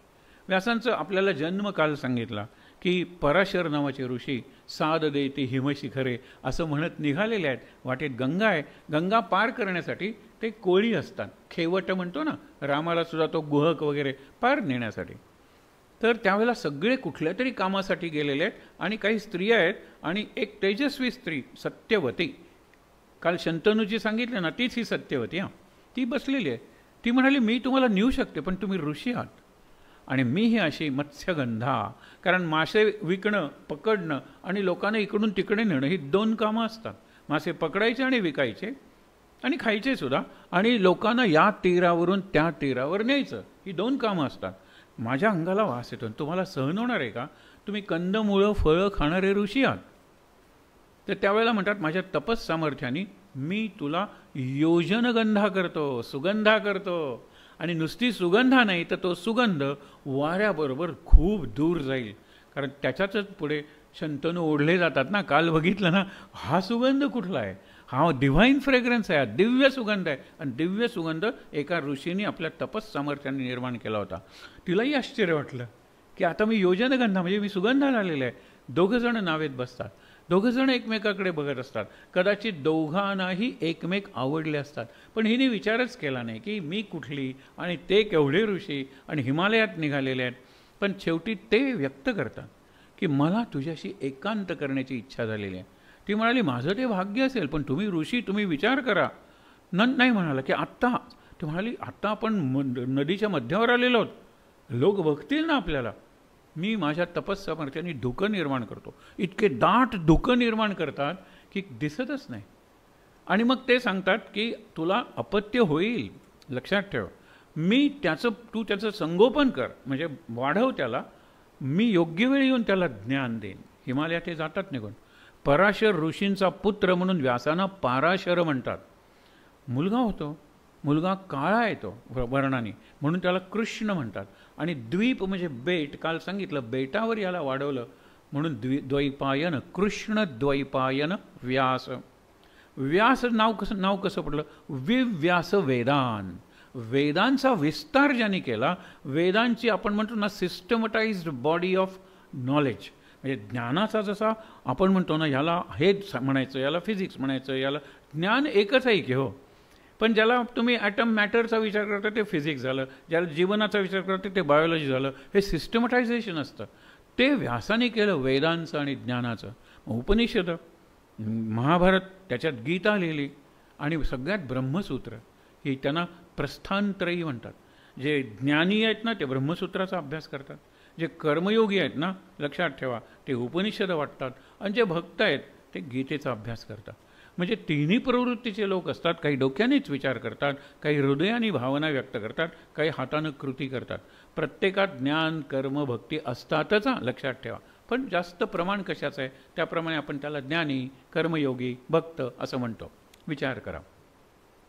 व्यासांचं आपल्याला जन्मकाल सांगितला की पराशर नावाचे ऋषी साद देती हिमशिखरे असं म्हणत निघालेले आहेत. वाटेत गंगा आहे, गंगा पार करण्यासाठी ते कोळी असतात, खेवट म्हणतो ना, रामाला सुद्धा तो गुहक वगैरे पार नेण्यासाठी. तर त्यावेळेला सगळे कुठल्या तरी कामासाठी गेलेले आहेत आणि काही स्त्रिया आहेत आणि एक तेजस्वी स्त्री सत्यवती, काल शंतनूजी सांगितलं ना, तीच ही सत्यवती. ती बसलेली आहे. ती म्हणाली मी तुम्हाला नेऊ शकते पण तुम्ही ऋषी आहात आणि मी ही अशी मत्स्यगंधा, कारण मासे विकणं, पकडणं आणि लोकांना इकडून तिकडे नेणं ही 2 कामं असतात. मासे पकडायचे आणि विकायचे आणि खायचे सुद्धा, आणि लोकांना या तीरावरून त्या तीरावर न्यायचं, ही 2 कामं असतात. माझ्या अंगाला वास येतो, तुम्हाला सहन होणार आहे का? तुम्ही कंदमुळं फळं खाणारे ऋषी आहात. तर त्यावेळेला म्हणतात माझ्या तपस सामर्थ्याने मी तुला योजनगंधा करतो, सुगंधा करतो. आणि नुसती सुगंधा नाही तर तो सुगंध वाऱ्याबरोबर खूप दूर जाईल, कारण त्याच्याच पुढे शंतनू ओढले जातात ना. काल बघितलं ना, हा सुगंध कुठला आहे, हा डिव्हाइन फ्रेग्रन्स आहे, दिव्य सुगंध आहे. आणि दिव्य सुगंध एका ऋषीने आपल्या तपस सामर्थ्याने निर्माण केला होता. तिलाही आश्चर्य वाटलं की आता मी योजनगंधा म्हणजे मी सुगंधाला आलेला आहे. 2 जण नावेत बसतात. दोघंजण एकमेकाकडे बघत असतात. कदाचित दोघांनाही एकमेक आवडले असतात, पण हिने विचारच केला नाही की मी कुठली आणि ते केवढे ऋषी आणि हिमालयात निघालेले आहेत. पण शेवटी ते व्यक्त करतात की मला तुझ्याशी एकांत करण्याची इच्छा झालेली आहे. ती म्हणाली माझं ते भाग्य असेल, पण तुम्ही ऋषी तुम्ही विचार करा. नाही म्हणाला की आत्ता. ती म्हणाली आत्ता आपण नदीच्या मध्यावर आलेलो आहोत, लोक बघतील ना आपल्याला. मी माझ्या तपस्सामर्थ्याने धुकं निर्माण करतो. इतके दाट धुकं निर्माण करतात की दिसतच नाही. आणि मग ते सांगतात की तुला अपत्य होईल, लक्षात ठेव. मी तू त्याचं संगोपन कर, म्हणजे वाढव त्याला. मी योग्य वेळी येऊन त्याला ज्ञान देईन. हिमालयात ते जातात निघून. पराशर ऋषींचा पुत्र म्हणून व्यासांना पाराशर म्हणतात. मुलगा होतो, मुलगा काळा येतो वर्णाने, म्हणून त्याला कृष्ण म्हणतात. आणि द्वीप म्हणजे बेट, काल सांगितलं बेटावर याला वाढवलं म्हणून द्वैपायन, कृष्ण द्वैपायन व्यास. व्यास नाव कसं पडलं? विव्यास वेदान. वेदांचा विस्तार ज्यांनी केला, वेदांची आपण म्हणतो ना सिस्टमटाइज्ड बॉडी ऑफ नॉलेज, म्हणजे ज्ञानाचा जसा आपण म्हणतो ना याला हे म्हणायचं, याला फिजिक्स म्हणायचं, याला ज्ञान एकच आहे की हो. पण ज्याला तुम्ही ॲटम मॅटरचा विचार करता ते फिजिक्स झालं, ज्याला जीवनाचा विचार करता ते बायोलॉजी झालं. हे सिस्टमटायझेशन असतं, ते व्यासाने केलं वेदांचं आणि ज्ञानाचं. उपनिषद, महाभारत, त्याच्यात गीता लिहिली, आणि सगळ्यात ब्रह्मसूत्र ही त्यांना प्रस्थानत्रयी म्हणतात. जे ज्ञानी आहेत ना ते ब्रह्मसूत्राचा अभ्यास करतात, जे कर्मयोगी आहेत ना लक्षात ठेवा ते उपनिषद वाटतात, आणि जे भक्त आहेत ते गीतेचा अभ्यास करतात. म्हणजे तिन्ही प्रवृत्तीचे लोक असतात. काही डोक्यानेच विचार करतात, काही हृदयाने भावना व्यक्त करतात, काही हातानं कृती करतात. प्रत्येकात ज्ञान कर्म भक्ती असतातच, लक्षात ठेवा. पण जास्त प्रमाण कशाचं आहे त्याप्रमाणे आपण त्याला ज्ञानी कर्मयोगी भक्त असं म्हणतो. विचार करा,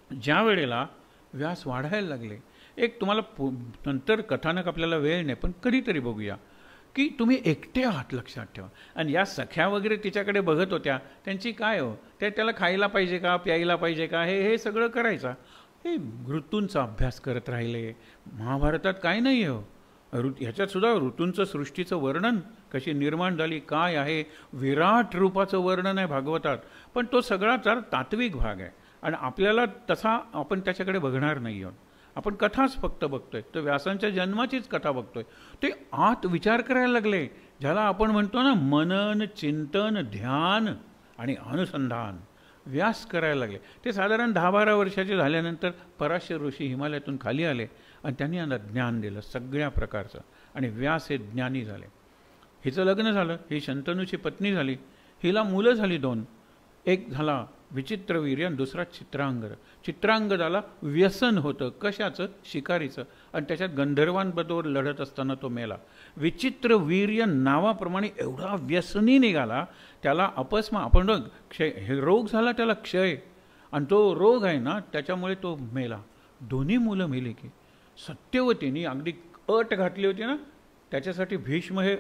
ज्या वेळेला व्यास वाढायला लागले, एक तुम्हाला नंतर कथानक आपल्याला वेळ नाही पण कधीतरी बघूया की तुम्ही एकटे आहात, लक्षात ठेवा. आणि या सख्या वगैरे तिच्याकडे बघत होत्या, त्यांची काय हो, त्याला खायला पाहिजे का, प्यायला पाहिजे का, हे सगळं करायचा. हे ऋतूंचा अभ्यास करत राहिले. महाभारतात काय नाही आहे हो, ह्याच्यातसुद्धा ऋतूंचं सृष्टीचं वर्णन कशी निर्माण झाली काय आहे, विराट रूपाचं वर्णन आहे भागवतात. पण तो सगळा जर तात्विक भाग आहे आणि आपल्याला तसा आपण त्याच्याकडे बघणार नाही आहोत. आपण कथाच फक्त बघतोय, तर व्यासांच्या जन्माचीच कथा बघतोय. ते आत विचार करायला लागले, ज्याला आपण म्हणतो ना मनन चिंतन ध्यान आणि अनुसंधान. व्यास करायला लागले. ते साधारण 10-12 वर्षाचे झाल्यानंतर पराशर ऋषी हिमालयातून खाली आले आणि त्यांनी यांना ज्ञान दिलं सगळ्या प्रकारचं, आणि व्यास हे ज्ञानी झाले. हिचं लग्न झालं, ही शंतनूची पत्नी झाली, हिला मुलं झाली 2. एक झाला विचित्रवीर्य आणि दुसरा चित्रांगद. चित्रांगदाला व्यसन होतं, कशाचं, शिकारीचं, आणि त्याच्यात गंधर्वांबरोबर लढत असताना तो मेला. विचित्रवीर्य नावाप्रमाणे एवढा व्यसनी निघाला, त्याला अपस्मा, आपण क्षय, हे रोग झाला त्याला क्षय, आणि तो रोग आहे ना त्याच्यामुळे तो मेला. दोन्ही मुलं मेली की सत्यवतीने अगदी अट घातली होती ना, त्याच्यासाठी भीष्म हे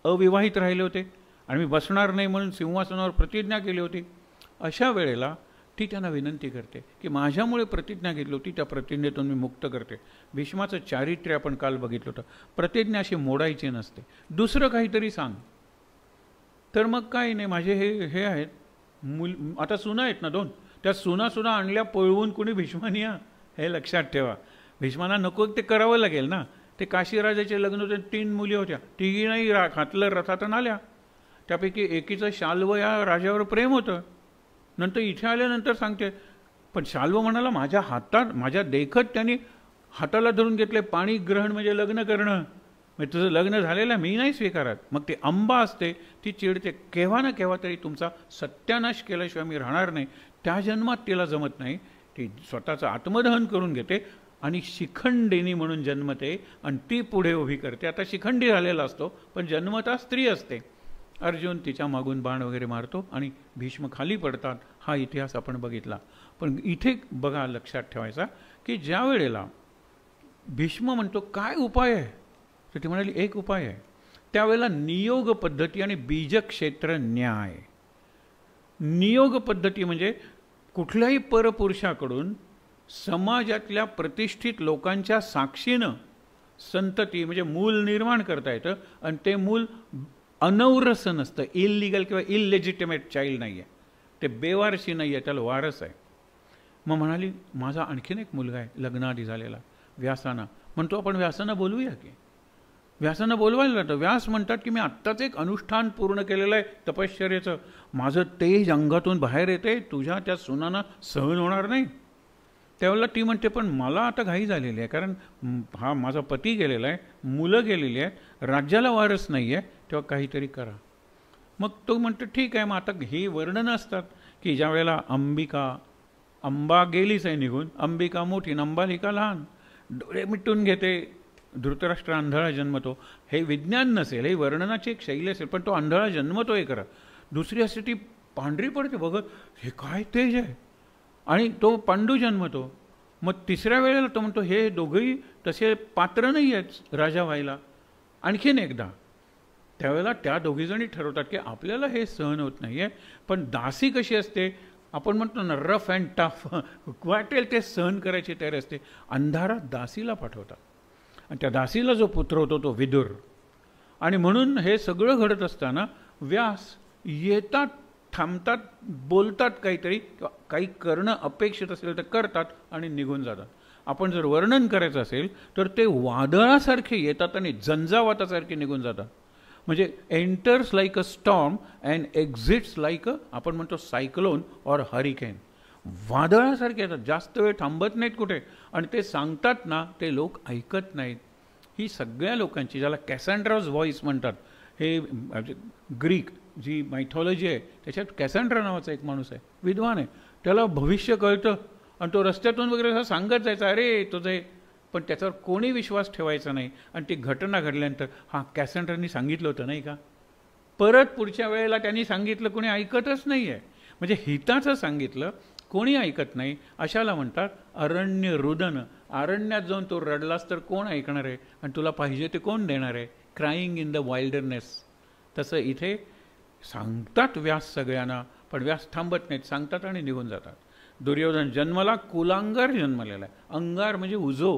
अविवाहित राहिले होते आणि मी बसणार नाही म्हणून सिंहासनावर प्रतिज्ञा केली होती. अशा वेळेला ती त्यांना विनंती करते की माझ्यामुळे प्रतिज्ञा घेतली होती त्या प्रतिज्ञेतून मी मुक्त करते. भीष्माचं चारित्र्य आपण काल बघितलं होतं. प्रतिज्ञा अशी मोडायची नसते, दुसरं काहीतरी सांग. तर मग काय नाही, माझे हे आहेत आता सुना आहेत ना 2, त्या सुनासुद्धा आणल्या पळवून कुणी भीष्मानी. हे लक्षात ठेवा, भीष्मांना नको ते करावं लागेल ना. ते काशीराजाचे लग्न होते, 3 मुली होत्या, तिघी नाही घातलं रथातून आल्या. त्यापैकी एकीचं शाल्व या राजावर प्रेम होतं. नंतर इथे आल्यानंतर सांगते, पण शाल्व म्हणाला माझ्या हातात, माझ्या देखत त्यांनी हाताला धरून घेतले. पाणी ग्रहण म्हणजे लग्न करणं, म्हणजे तुझं लग्न झालेलं मी नाही स्वीकारत. मग ते अंबा असते, ती चिडते, केव्हा ना केव्हा तरी तुमचा सत्यानाश केल्याशिवाय मी राहणार नाही. त्या जन्मात तिला जमत नाही, ती स्वतःचं आत्मदहन करून घेते आणि शिखंडिनी म्हणून जन्मते आणि ती पुढे उभी करते. आता शिखंडी झालेला असतो पण जन्मता स्त्री असते. अर्जुन तिच्या मागून बाण वगैरे मारतो आणि भीष्म खाली पडतात. हा इतिहास आपण बघितला. पण इथे बघा, लक्षात ठेवायचा की ज्या वेळेला भीष्म म्हणतो काय उपाय आहे, तर ती म्हणाली एक उपाय आहे. त्यावेळेला नियोग पद्धती आणि बीजक्षेत्र न्याय. नियोग पद्धती म्हणजे कुठल्याही परपुरुषाकडून समाजातल्या प्रतिष्ठित लोकांच्या साक्षीनं संतती म्हणजे मूल निर्माण करता येतं, आणि ते मूल अनौरस नसतं, इलिगल किंवा इललेजिटिमेट चाइल्ड नाही आहे, ते बेवारशी नाही आहे, त्याला वारस आहे. मग म्हणाली माझा आणखीन एक मुलगा आहे लग्नाआधी झालेला व्यासाना. म्हणतो आपण व्यासांना बोलूया की. व्यासांना बोलवायला जातं. व्यास म्हणतात की मी आत्ताच एक अनुष्ठान पूर्ण केलेलं आहे तपश्चर्याचं, माझं तेज अंगातून बाहेर येते, तुझ्या त्या सुनांना सहन होणार नाही. त्यावेळेला ती म्हणते पण मला आता घाई झालेली आहे, कारण हा माझा पती गेलेला आहे, मुलं गेलेली आहेत, राज्याला वारस नाही आहे, तेव्हा काहीतरी करा. मग तो म्हणतो ठीक आहे. मग आता ही वर्णनं असतात की ज्या वेळेला अंबा गेलीच आहे निघून, अंबिका मोठी अंबालिका लहान, डोळे मिटून घेते, धृतराष्ट्र आंधळा जन्मतो. हे विज्ञान नसेल, हे वर्णनाची एक शैली असेल, पण तो आंधळा जन्मतो हे करा. दुसरी असते ती पांढरी पडते बघत, हे काय तेज आहे, आणि तो पांडू जन्मतो. मग तिसऱ्या वेळेला तो म्हणतो हे दोघंही तसे पात्र नाही आहेत राजा व्हायला. आणखीन एकदा त्यावेळेला त्या दोघीजणी ठरवतात की आपल्याला हे सहन होत नाही आहे, पण दासी कशी असते, आपण म्हणतो ना रफ अँड टफ, वाटेल ते सहन करायची तयार असते. अंधारात दासीला पाठवतात, आणि त्या दासीला जो पुत्र होतो तो विदुर. आणि म्हणून हे सगळं घडत असताना व्यास येतात, थांबतात, बोलतात काहीतरी, काही करणं अपेक्षित असेल तर करतात आणि निघून जातात. आपण जर वर्णन करायचं असेल तर ते वादळासारखे येतात आणि झंझावातासारखे निघून जातात. म्हणजे enters like a storm and exits like आपण म्हणतो सायक्लोन ऑर हरिकेन. वादळासारखे येतात, जास्त वेळ थांबत नाहीत कुठे, आणि ते सांगतात ना ते लोक ऐकत नाहीत. ही सगळ्या लोकांची, ज्याला कॅसँड्राज व्हॉइस म्हणतात, हे ग्रीक जी मायथॉलॉजी आहे त्याच्यात कॅसँड्रा नावाचा एक माणूस आहे, विद्वान आहे, त्याला भविष्य कळतं, आणि तो रस्त्यातून वगैरे असं सांगत जायचा अरे तुझं हे, पण त्याच्यावर कोणी विश्वास ठेवायचा नाही. आणि ती घटना घडल्यानंतर हां कॅसँड्रांनी सांगितलं होतं नाही का, परत पुढच्या वेळेला त्यांनी सांगितलं, कोणी ऐकतच नाही आहे. म्हणजे हिताचं सांगितलं कोणी ऐकत नाही, अशाला म्हणतात अरण्य रुदन. अरण्यात जाऊन तो रडलास तर कोण ऐकणार आहे, आणि तुला पाहिजे ते कोण देणार आहे, क्राईंग इन द वाइल्डरनेस. तसं इथे सांगतात व्यास सगळ्यांना, पण व्यास थांबत नाहीत, सांगतात आणि निघून जातात. दुर्योधन जन्मला कुलांगार जन्मलेला आहे. अंगार म्हणजे उजो,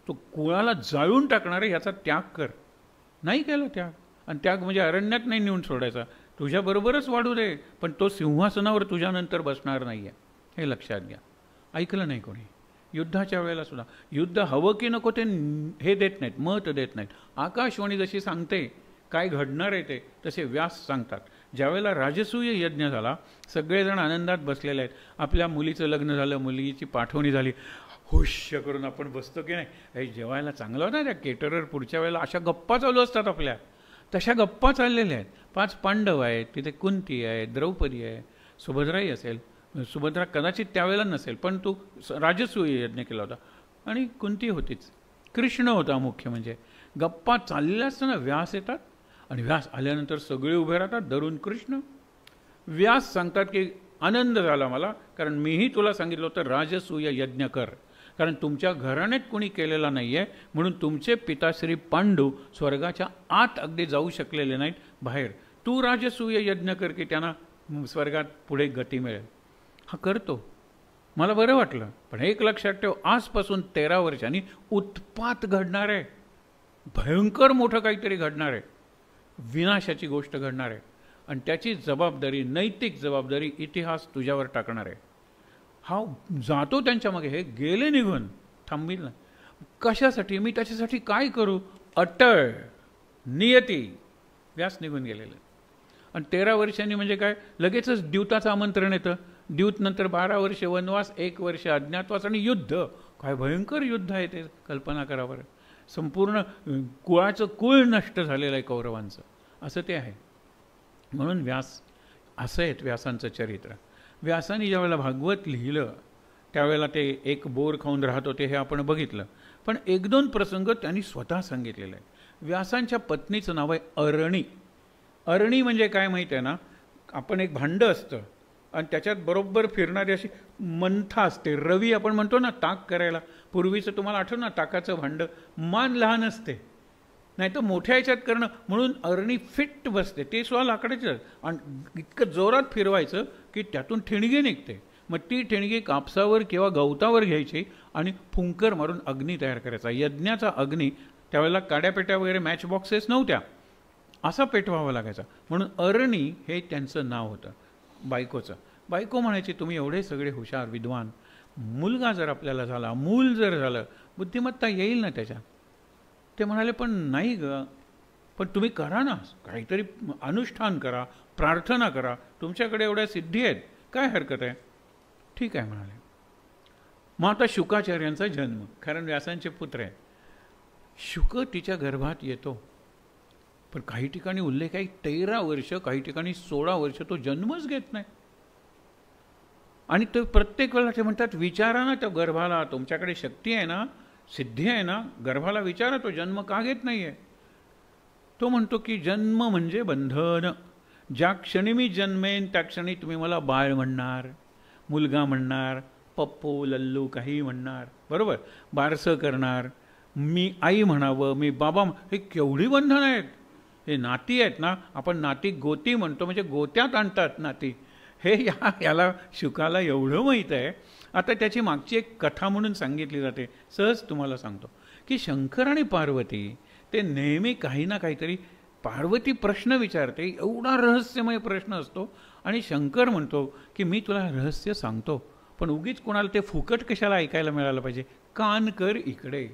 तो कुळाला जाळून टाकणार आहे, याचा त्याग कर. नाही केला त्याग, आणि त्याग म्हणजे अरण्यात नाही नेऊन सोडायचा, तुझ्याबरोबरच वाढू दे, पण तो सिंहासनावर तुझ्यानंतर बसणार नाही आहे, हे लक्षात घ्या. ऐकलं नाही कोणी. युद्धाच्या वेळेला सुद्धा युद्ध हवं की नको ते हे देत नाहीत, मत देत नाहीत. आकाशवाणी जशी सांगते काय घडणार आहे ते तसे व्यास सांगतात. ज्यावेळेला राजसूय यज्ञ झाला, सगळेजण आनंदात बसलेले आहेत, आपल्या मुलीचं लग्न झालं, मुलीची पाठवणी झाली, हुश्य करून आपण बसतो की नाही, हे जेवायला चांगलं होतं त्या केटरर. पुढच्या वेळेला अशा गप्पा चालू असतात आपल्या, तशा गप्पा चाललेल्या आहेत. 5 पांडव आहेत, तिथे कुंती आहे, द्रौपदी आहे, सुभद्राही असेल, सुभद्रा कदाचित त्यावेळेला नसेल, पण तो राजसूय यज्ञ केला होता, आणि कुंती होतीच, कृष्ण होता मुख्य. म्हणजे गप्पा चाललेल्या असताना व्यास येतात, आणि व्यास आल्यानंतर सगळे उभे राहतात धरून कृष्ण. व्यास सांगतात की आनंद झाला मला, कारण मीही तुला सांगितलं होतं राजसूय यज्ञ कर, कारण तुमच्या घराण्यात कोणी केलेला नाही आहे, म्हणून तुमचे पिताश्री पांडू स्वर्गाच्या आत अगदी जाऊ शकलेले नाहीत, बाहेर. तू राजसूय यज्ञ कर की त्यांना स्वर्गात पुढे गती मिळेल. हा करतो, मला बरं वाटलं. पण एक लक्षात ठेव, आजपासून 13 वर्षांनी उत्पात घडणार आहे, भयंकर मोठं काहीतरी घडणार आहे, विनाशाची गोष्ट घडणार आहे, आणि त्याची जबाबदारी, नैतिक जबाबदारी इतिहास तुझ्यावर टाकणार आहे. हा जातो त्यांच्या मागे, हे गेले निघून, थांबील ना कशासाठी, मी त्याच्यासाठी काय करू, अटळ नियती. व्यास निघून गेलेलं. आणि 13 वर्षांनी म्हणजे काय, लगेचच द्यूताचं आमंत्रण येतं. द्यूत नंतर 12 वर्ष वनवास, 1 वर्ष अज्ञातवास, आणि युद्ध. काय भयंकर युद्ध आहे ते, कल्पना करा बरं. संपूर्ण कुळाचं कुळ नष्ट झालेलं आहे कौरवांचं, असं ते आहे. म्हणून व्यास असं आहेत व्यासांचं चरित्र. व्यासाने ज्यावेळेला भागवत लिहिलं त्यावेळेला ते एक बोर खाऊन राहत होते, हे आपण बघितलं. पण 1-2 प्रसंग त्यांनी स्वतः सांगितलेलं आहे. व्यासांच्या पत्नीचं नाव आहे अरणी. अरणी म्हणजे काय माहीत आहे ना, आपण एक भांडं असतं आणि त्याच्यात बरोबर फिरणारी अशी मंथा असते, रवी आपण म्हणतो ना ताक करायला. पूर्वीचं तुम्हाला आठवतं ना ताकाचं भांडं, मान लहान असते, नाही तर मोठ्या ह्याच्यात करणं, म्हणून अरणी फिट बसते. ते सुद्धा लाकडाचं, आणि इतकं जोरात फिरवायचं की त्यातून ठिणगी निघते. मग ती ठिणगी कापसावर किंवा गवतावर घ्यायची आणि फुंकर मारून अग्नी तयार करायचा. यज्ञाचा अग्नी, त्यावेळेला काड्यापेट्या वगैरे मॅच बॉक्सेस नव्हत्या, असा पेटवावा लागायचा. म्हणून अरणी हे त्यांचं नाव होतं बायकोचं. बायको म्हणायची, तुम्ही एवढे सगळे हुशार विद्वान, मुलगा जर आपल्याला झाला, मूल जर झालं, बुद्धिमत्ता येईल ना त्याच्यात. ते म्हणाले, पण नाही ग, पण तुम्ही करा ना, काहीतरी अनुष्ठान करा, प्रार्थना करा, तुमच्याकडे एवढ्या सिद्धी आहेत, काय हरकत आहे. ठीक आहे म्हणाले. मग आता शुकाचार्यांचा जन्म, कारण व्यासांचे पुत्र आहे. शुक तिच्या गर्भात येतो, पण काही ठिकाणी उल्लेख आहे 13 वर्ष, काही ठिकाणी 16 वर्ष तो जन्मच घेत नाही. आणि तो प्रत्येक वेळेला ते म्हणतात, विचारा ना त्या गर्भाला, तुमच्याकडे शक्ती आहे ना, सिद्धी आहे ना, गर्भाला विचारा तो जन्म का घेत नाही आहे. तो म्हणतो की जन्म म्हणजे बंधन. ज्या क्षणी मी जन्मेन त्या क्षणी तुम्ही मला बाळ म्हणणार, मुलगा म्हणणार, पप्पू लल्लू काही म्हणणार, बरोबर, बारसं करणार, मी आई म्हणावं, मी बाबा. हे केवढी बंधन आहेत. हे नाती आहेत ना, आपण नाती गोती म्हणतो, म्हणजे गोत्यात आणतात नाती. हे याला शुकाला एवढं माहीत आहे. आता त्याची मागची एक कथा म्हणून सांगितली जाते, सहज तुम्हाला सांगतो की शंकर आणि पार्वती ते नेहमी काही ना काहीतरी, पार्वती प्रश्न विचारते, एवढा रहस्यमय प्रश्न असतो, आणि शंकर म्हणतो की मी तुला रहस्य सांगतो, पण उगीच कोणाला ते फुकट कशाला ऐकायला मिळालं पाहिजे, कान कर इकडे.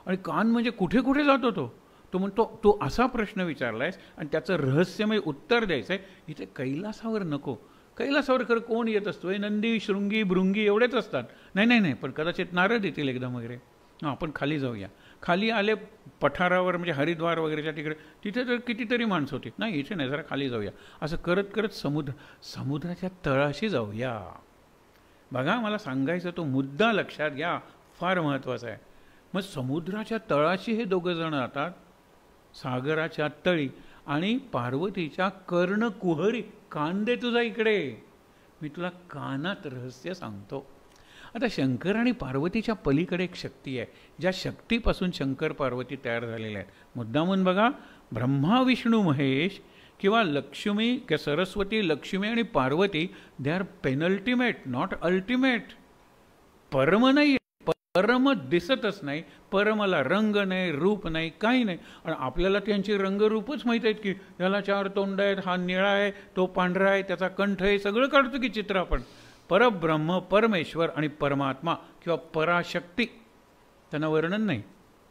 आणि कान म्हणजे कुठे कुठे जातो तो म्हणतो, तो असा प्रश्न विचारलायस आणि त्याचं रहस्यमय उत्तर द्यायचं आहे, इथे कैलासावर नको. कैलासावर खरं कोण येत असतो, हे नंदी शृंगी भृंगी एवढेच असतात. नाही नाही नाही, पण कदाचित नारद येतील एकदम वगैरे. हां, आपण खाली जाऊया. खाली आले पठारावर, म्हणजे हरिद्वार वगैरेच्या तिकडे, तिथे तर कितीतरी माणसं होती. नाही इथे नाही, जरा खाली जाऊया. असं करत करत समुद्राच्या तळाशी जाऊया. बघा, मला सांगायचं तो मुद्दा लक्षात घ्या, फार महत्त्वाचा आहे. मग समुद्राच्या तळाशी हे दोघं जण जातात, सागराच्या तळी, आणि पार्वतीच्या कर्णकुहरी, कान दे तुझा इकडे, मी तुला कानात रहस्य सांगतो. आता शंकर आणि पार्वतीच्या पलीकडे एक शक्ती आहे, ज्या शक्तीपासून शंकर पार्वती तयार झालेल्या आहेत. मुद्दामून बघा, ब्रह्मा विष्णू महेश किंवा लक्ष्मी किंवा सरस्वती, लक्ष्मी आणि Parvati, they are penultimate, not ultimate. परम नाही, परम दिसतच नाही, परमाला रंग नाही, रूप नाही, काही नाही. आणि आपल्याला त्यांची रंगरूपच माहीत आहेत की याला 4 तोंड आहेत, हा निळा आहे, तो पांढरा आहे, त्याचा कंठ आहे, सगळं काढतो की चित्र आपण. परब्रह्म, परमेश्वर आणि परमात्मा किंवा पराशक्ती, त्यांना वर्णन नाही,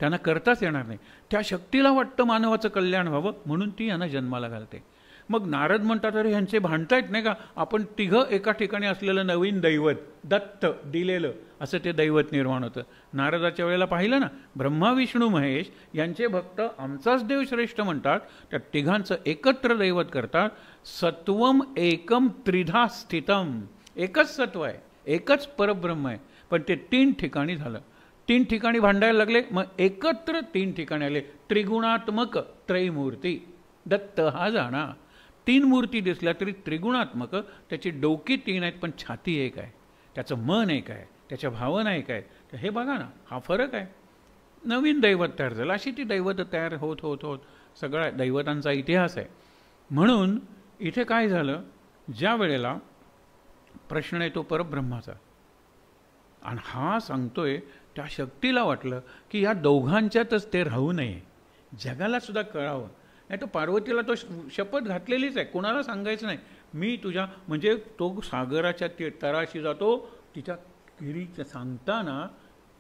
त्यांना करताच येणार नाही. त्या शक्तीला वाटतं मानवाचं कल्याण व्हावं, म्हणून ती यांना जन्माला घालते. मग नारद म्हणतात, अरे ह्यांचे भांडतायत नाही का, आपण तिघं एका ठिकाणी असलेलं नवीन दैवत, दत्त दिलेलं, असं ते दैवत निर्माण होतं. नारदाच्या वेळेला पाहिलं ना, ब्रह्मा विष्णू महेश यांचे भक्त आमचाच देव श्रेष्ठ म्हणतात, त्या तिघांचं एकत्र दैवत करतात. सत्वम एकम त्रिधा स्थितम, एकच सत्व आहे, एकच परब्रह्म आहे, पण ते 3 ठिकाणी झालं. 3 ठिकाणी भांडायला लागले, मग एकत्र 3 ठिकाणी आले. त्रिगुणात्मक त्रैमूर्ती, दत्त हा जाणा. 3 मूर्ती दिसल्या तरी त्रिगुणात्मक. त्याची डोकी 3 आहेत, पण छाती एक आहे, त्याचं मन एक आहे, त्याच्या भावना एक आहे. तर हे बघा ना, हा फरक आहे. नवीन दैवत तयार झालं. अशी ती दैवत तयार होत होत होत सगळा दैवतांचा इतिहास आहे. म्हणून इथे काय झालं, ज्या वेळेला प्रश्न येतो परब्रह्माचा, आणि हा सांगतोय, त्या शक्तीला वाटलं की या दोघांच्यातच ते राहू नये, जगाला सुद्धा कळावं. नाही तर पार्वतीला तो शपथ घातलेलीच आहे, कोणाला सांगायचं नाही, मी तुझ्या, म्हणजे तो सागराच्या तळाशी जातो, तिच्या किरीचं सांगताना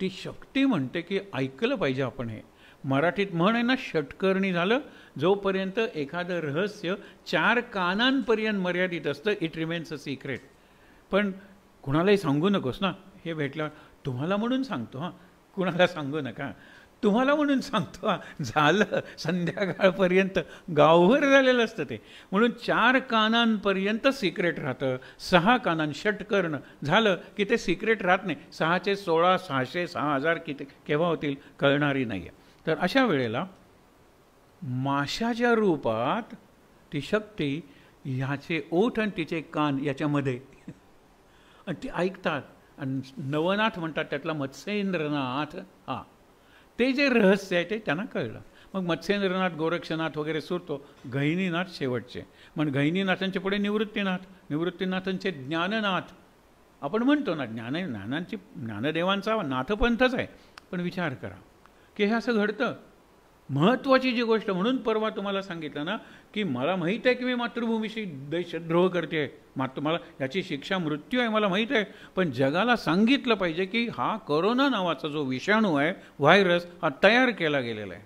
ती शक्ती म्हणते की ऐकलं पाहिजे आपण. हे मराठीत म्हण आहे ना, षटकर्णी झालं. जोपर्यंत एखादं रहस्य 4 कानांपर्यंत मर्यादित असतं, इट रिमेन्स अ सिक्रेट. पण कुणालाही सांगू नकोस ना, हे भेटलं तुम्हाला म्हणून सांगतो, हां, कुणाला सांगू नका, तुम्हाला म्हणून सांगतो. झालं संध्याकाळपर्यंत गावभर झालेलं असतं ते. म्हणून 4 कानांपर्यंत सिक्रेट राहतं. 6 कानां, षटकर्ण झालं की ते सिक्रेट राहत नाही. 6चे 16, 600, 6000 किती केव्हा होतील कळणारी नाही आहे. तर अशा वेळेला माशाच्या रूपात ती शक्ती, ह्याचे ओठ आणि तिचे कान याच्यामध्ये, आणि ती ऐकतात. आणि नवनाथ म्हणतात, त्यातला मत्स्येंद्रनाथ, हा ते जे रहस्य आहे ते त्यांना कळलं. मग मत्स्येंद्रनाथ, गोरक्षनाथ वगैरे सुरतो, गहिनीनाथ शेवटचे. मग गहिनीनाथांचे पुढे निवृत्तीनाथ, निवृत्तीनाथांचे ज्ञाननाथ. आपण म्हणतो ना, ज्ञानांची, ज्ञानदेवांचा नाथपंथच आहे. पण विचार करा की हे असं घडतं. महत्त्वाची जी गोष्ट, म्हणून परवा तुम्हाला सांगितलं ना की मला माहीत आहे की मी मातृभूमीशी देशद्रोह करते, मात्र मला याची शिक्षा मृत्यू आहे मला माहीत आहे, पण जगाला सांगितलं पाहिजे की हा कोरोना नावाचा जो विषाणू आहे, व्हायरस, हा तयार केला गेलेला आहे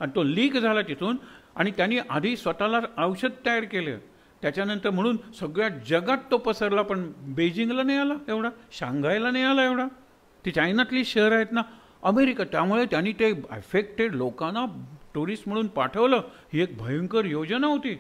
आणि तो लीक झाला तिथून, आणि त्यांनी आधी स्वतःला औषध तयार केलं, त्याच्यानंतर म्हणून सगळ्या जगात तो पसरला, पण बेजिंगला नाही आला एवढा, शांघायला नाही आला एवढा, ती चायनातली शहर आहेत ना, अमेरिका, त्यामुळे त्यांनी ते अफेक्टेड लोकांना टुरिस्ट म्हणून पाठवलं. ही एक भयंकर योजना होती,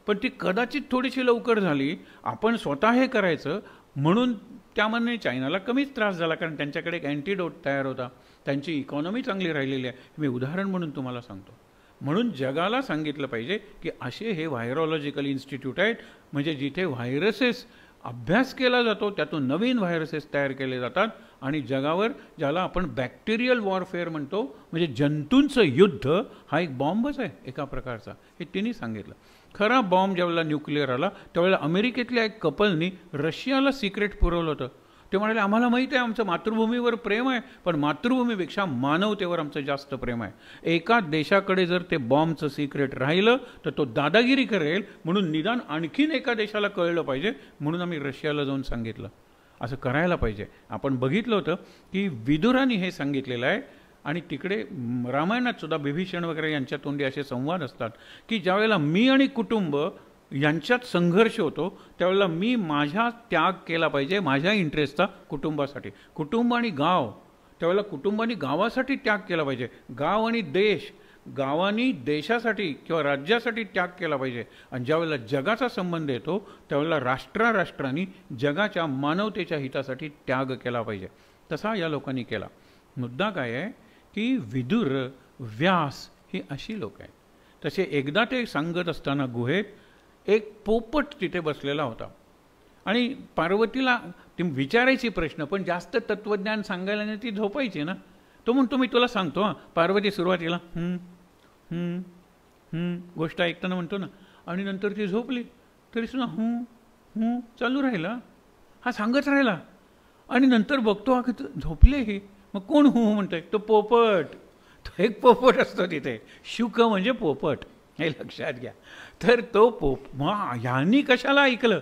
पण ती कदाचित थोडीशी लवकर झाली. आपण स्वतः हे करायचं म्हणून त्यामध्ये चायनाला कमीच त्रास झाला, कारण त्यांच्याकडे एक अँटीडोट तयार होता, त्यांची इकॉनॉमी चांगली राहिलेली आहे. मी उदाहरण म्हणून तुम्हाला सांगतो. म्हणून जगाला सांगितलं पाहिजे की असे हे व्हायरोलॉजिकल इन्स्टिट्यूट आहेत, म्हणजे जिथे व्हायरसेस अभ्यास केला जातो, त्यातून नवीन व्हायरसेस तयार केले जातात, आणि जगावर ज्याला आपण बॅक्टेरियल वॉरफेअर म्हणतो, म्हणजे जंतूंचं युद्ध, हा एक बॉम्बच आहे एका प्रकारचा. हे तिने सांगितलं. खरा बॉम्ब ज्यावेळेला न्यूक्लिअर आला त्यावेळेला अमेरिकेतल्या एक कपलनी रशियाला सिक्रेट पुरवलं होतं. ते म्हणाले आम्हाला माहीत आहे आमचं मातृभूमीवर प्रेम आहे, पण मातृभूमीपेक्षा मानवतेवर आमचं जास्त प्रेम आहे. एका देशाकडे जर ते बॉम्बचं सिक्रेट राहिलं तर तो दादागिरी करेल, म्हणून निदान आणखीन एका देशाला कळलं पाहिजे, म्हणून आम्ही रशियाला जाऊन सांगितलं. असं करायला पाहिजे. आपण बघितलं होतं की विदुरांनी हे सांगितलेलं आहे, आणि तिकडे रामायणात सुद्धा विभीषण वगैरे यांच्या तोंडी असे संवाद असतात की ज्यावेळेला मी आणि कुटुंब यांच्यात संघर्ष होतो त्यावेळेला मी माझा त्याग केला पाहिजे माझ्या इंटरेस्टचा कुटुंबासाठी. कुटुंब आणि गाव, त्यावेळेला कुटुंबाने गावासाठी त्याग केला पाहिजे. गाव आणि देश, गावांनी देशासाठी किंवा राज्यासाठी त्याग केला पाहिजे. आणि ज्यावेळेला जगाचा संबंध येतो त्यावेळेला राष्ट्रांनी जगाच्या मानवतेच्या हितासाठी त्याग केला पाहिजे. तसा या लोकांनी केला. मुद्दा काय आहे की विदुर, व्यास ही अशी लोक आहेत. तसे एकदा ते सांगत असताना गुहेत एक पोपट तिथे बसलेला होता, आणि पार्वतीला ती विचारायची प्रश्न, पण जास्त तत्त्वज्ञान सांगायला नाही, ती झोपायची ना. तो म्हणतो मी तुला सांगतो. हां, पार्वती सुरुवातीला गोष्ट ऐकताना म्हणतो ना, आणि नंतर ती झोपली तरी सुद्धा चालू राहिला, हा सांगत राहिला, आणि नंतर बघतो हा झोपले ही, मग कोण म्हणतोय? तो पोपट. तो एक पोपट असतो तिथे, शुक म्हणजे पोपट, हे लक्षात घ्या. तर तो ह्यांनी कशाला ऐकलं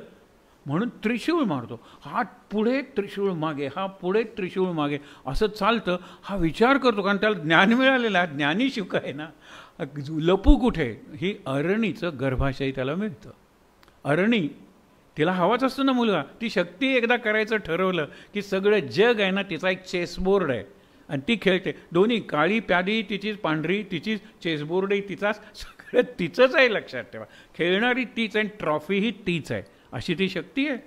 म्हणून त्रिशूळ मारतो. हा पुढे त्रिशूळ मागे, हा पुढे त्रिशूळ मागे, असं चालतं. हा विचार करतो, कारण त्याला ज्ञान मिळालेलं आहे, ज्ञानी शुक आहे ना. लपू कुठे? ही अरणीचं गर्भाशय त्याला मिळतं. अरणी तिला हवाच असतो ना मुलगा. ती शक्ती एकदा करायचं ठरवलं की सगळं जग आहे ना तिचा एक चेसबोर्ड आहे, आणि ती खेळते. दोन्ही काळी प्यादी तिचीच, पांढरी तिचीच, चेसबोर्डही तिचाच, सगळं तिचंच आहे. लक्षात ठेवा, खेळणारी तीच आहे, ट्रॉफीही तीच आहे, अशी ती शक्ती आहे.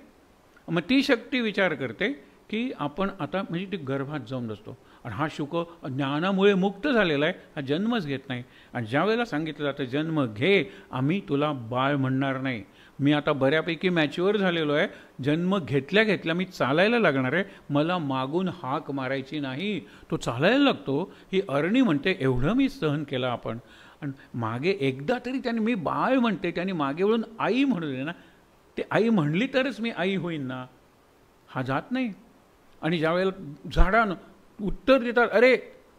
मग ती शक्ती विचार करते की आपण आता म्हणजे ती गर्भात जाऊन बसतो, आणि हा शुक ज्ञानामुळे मुक्त झालेला आहे, हा जन्मच घेत नाही. आणि ज्या वेळेला सांगितलं जातं जन्म घे, आम्ही तुला बाळ म्हणणार नाही, मी आता बऱ्यापैकी मॅच्युअर झालेलो आहे, जन्म घेतल्या घेतल्या मी चालायला लागणार आहे, मला मागून हाक मारायची नाही. तो चालायला लागतो. ही अरणी म्हणते एवढं मी सहन केलं आपण, आणि मागे एकदा तरी त्याने मी बाळ म्हणते, त्याने मागे वळून आई म्हणू दे ना, ते आई म्हणली तरच मी आई होईन ना. हा जात नाही. आणि ज्या वेळेला झाडानं उत्तर देतात, अरे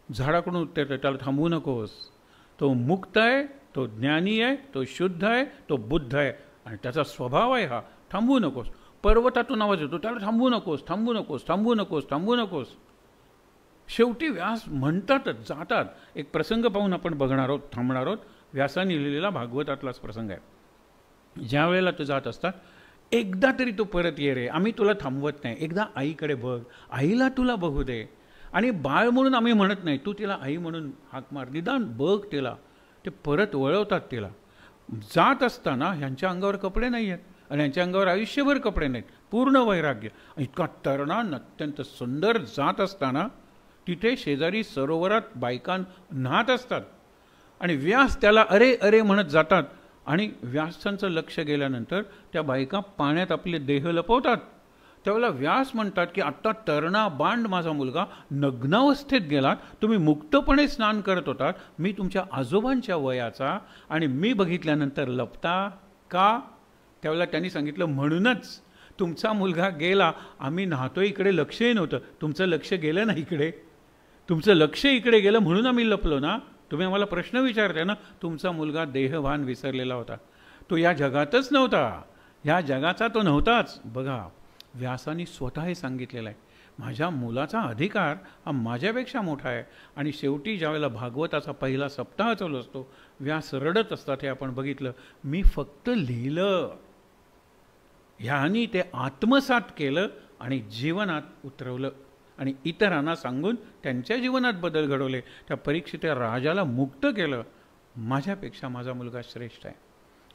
झाडाकडून उत्तर देतात, त्याला थांबवू नकोस, तो मुक्त आहे, तो ज्ञानी आहे, तो शुद्ध आहे, तो बुद्ध आहे, आणि त्याचा स्वभाव आहे हा, थांबवू नकोस. पर्वतातून आवाज येतो, त्याला थांबवू नकोस, थांबवू नकोस, थांबवू नकोस, थांबवू नकोस. शेवटी व्यास म्हणतातच, जातात. एक प्रसंग पाहून आपण बघणार आहोत, थांबणार आहोत. व्यासाने लिहिलेला भागवतातलाच प्रसंग आहे. ज्या वेळेला तो जात असतात, एकदा तरी तो परत ये रे, आम्ही तुला थांबवत नाही, एकदा आईकडे बघ, आईला तुला बघू दे. आणि बाळ म्हणून आम्ही म्हणत नाही, तू तिला आई म्हणून हाक मार, निदान बघ तिला. ते परत वळवतात तिला. जात असताना ह्यांच्या अंगावर कपडे नाही आहेत, आणि यांच्या अंगावर आयुष्यभर कपडे नाहीत, पूर्ण वैराग्य. इतका तरणा अत्यंत सुंदर जात असताना तिथे शेजारी सरोवरात बायका न्हात असतात, आणि व्यास त्याला अरे अरे म्हणत जातात. आणि व्यासांचं लक्ष गेल्यानंतर त्या बायका पाण्यात आपले देह लपवतात. त्यावेळेला व्यास म्हणतात की आत्ता तरणा बांड माझा मुलगा नग्नावस्थेत गेलात, तुम्ही मुक्तपणे स्नान करत होतात, मी तुमच्या आजोबांच्या वयाचा, आणि मी बघितल्यानंतर लपता का? त्यावेळेला त्यांनी सांगितलं म्हणूनच तुमचा मुलगा गेला, आम्ही न्हातोय इकडे लक्षही नव्हतं, तुमचं लक्ष गेलं ना इकडे, तुमचं लक्ष इकडे गेलं म्हणून आम्ही लपलो ना. तुम्ही आम्हाला प्रश्न विचारताय ना, तुमचा मुलगा देहभान विसरलेला होता, तो या जगातच नव्हता, या जगाचा तो नव्हताच. बघा, व्यासांनी स्वतः हे सांगितलेलं आहे, माझ्या मुलाचा अधिकार हा माझ्यापेक्षा मोठा आहे. आणि शेवटी ज्यावेळेला भागवताचा पहिला सप्ताह चालू असतो, व्यास रडत असतात, हे आपण बघितलं. मी फक्त लिहिलं, ह्यांनी ते आत्मसात केलं आणि जीवनात उतरवलं आणि इतरांना सांगून त्यांच्या जीवनात बदल घडवले. त्या परीक्षित राजाला मुक्त केलं. माझ्यापेक्षा माझा मुलगा श्रेष्ठ आहे.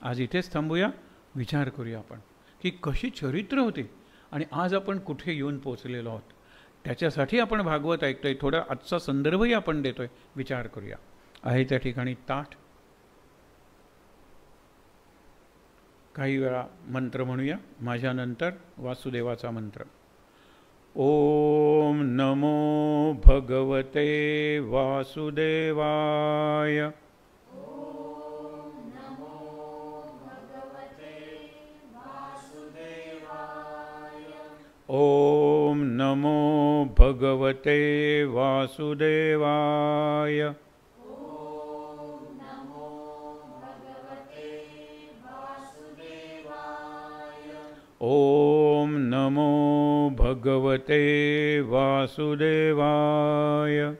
आज इथेच थांबूया, विचार करूया आपण की कशी चरित्र होती आणि आज आपण कुठे येऊन पोचलेलो आहोत. त्याच्यासाठी आपण भागवत ऐकतोय, थोडा आजचा संदर्भही आपण देतोय. विचार करूया. आहे त्या ठिकाणी ताठ. काही वेळा मंत्र म्हणूया माझ्यानंतर, वासुदेवाचा मंत्र. ओम नमो भगवते वासुदेवाय. ओम नमो भगवते वासुदेवाय. ओम नमो भगवते वासुदेवाय.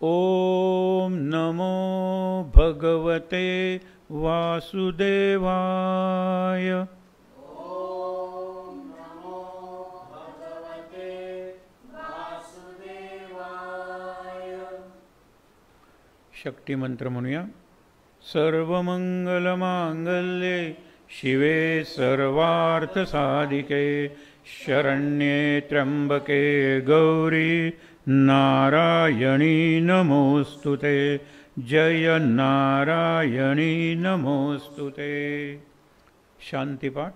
ओम नमो भगवते वासुदेवाय. शक्ती मंत्र म्हणूया. सर्वमंगलमांगल्ये शिवे सर्वार्थसाधिके शरण्ये त्र्यंबके गौरी नारायणी नमोस्तुते. जय नारायणी नमोस्तुते. शांतिपाठ.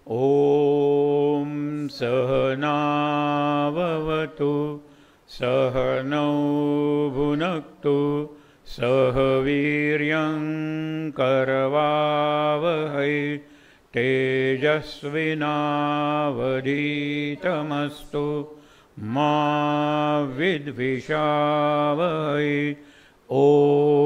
ओम सहनाववतु सहनौ भुनक्तु सह वीर्यं करवावहै तेजस्विनावधीतमस्तु मा विद्विषावहै. ओम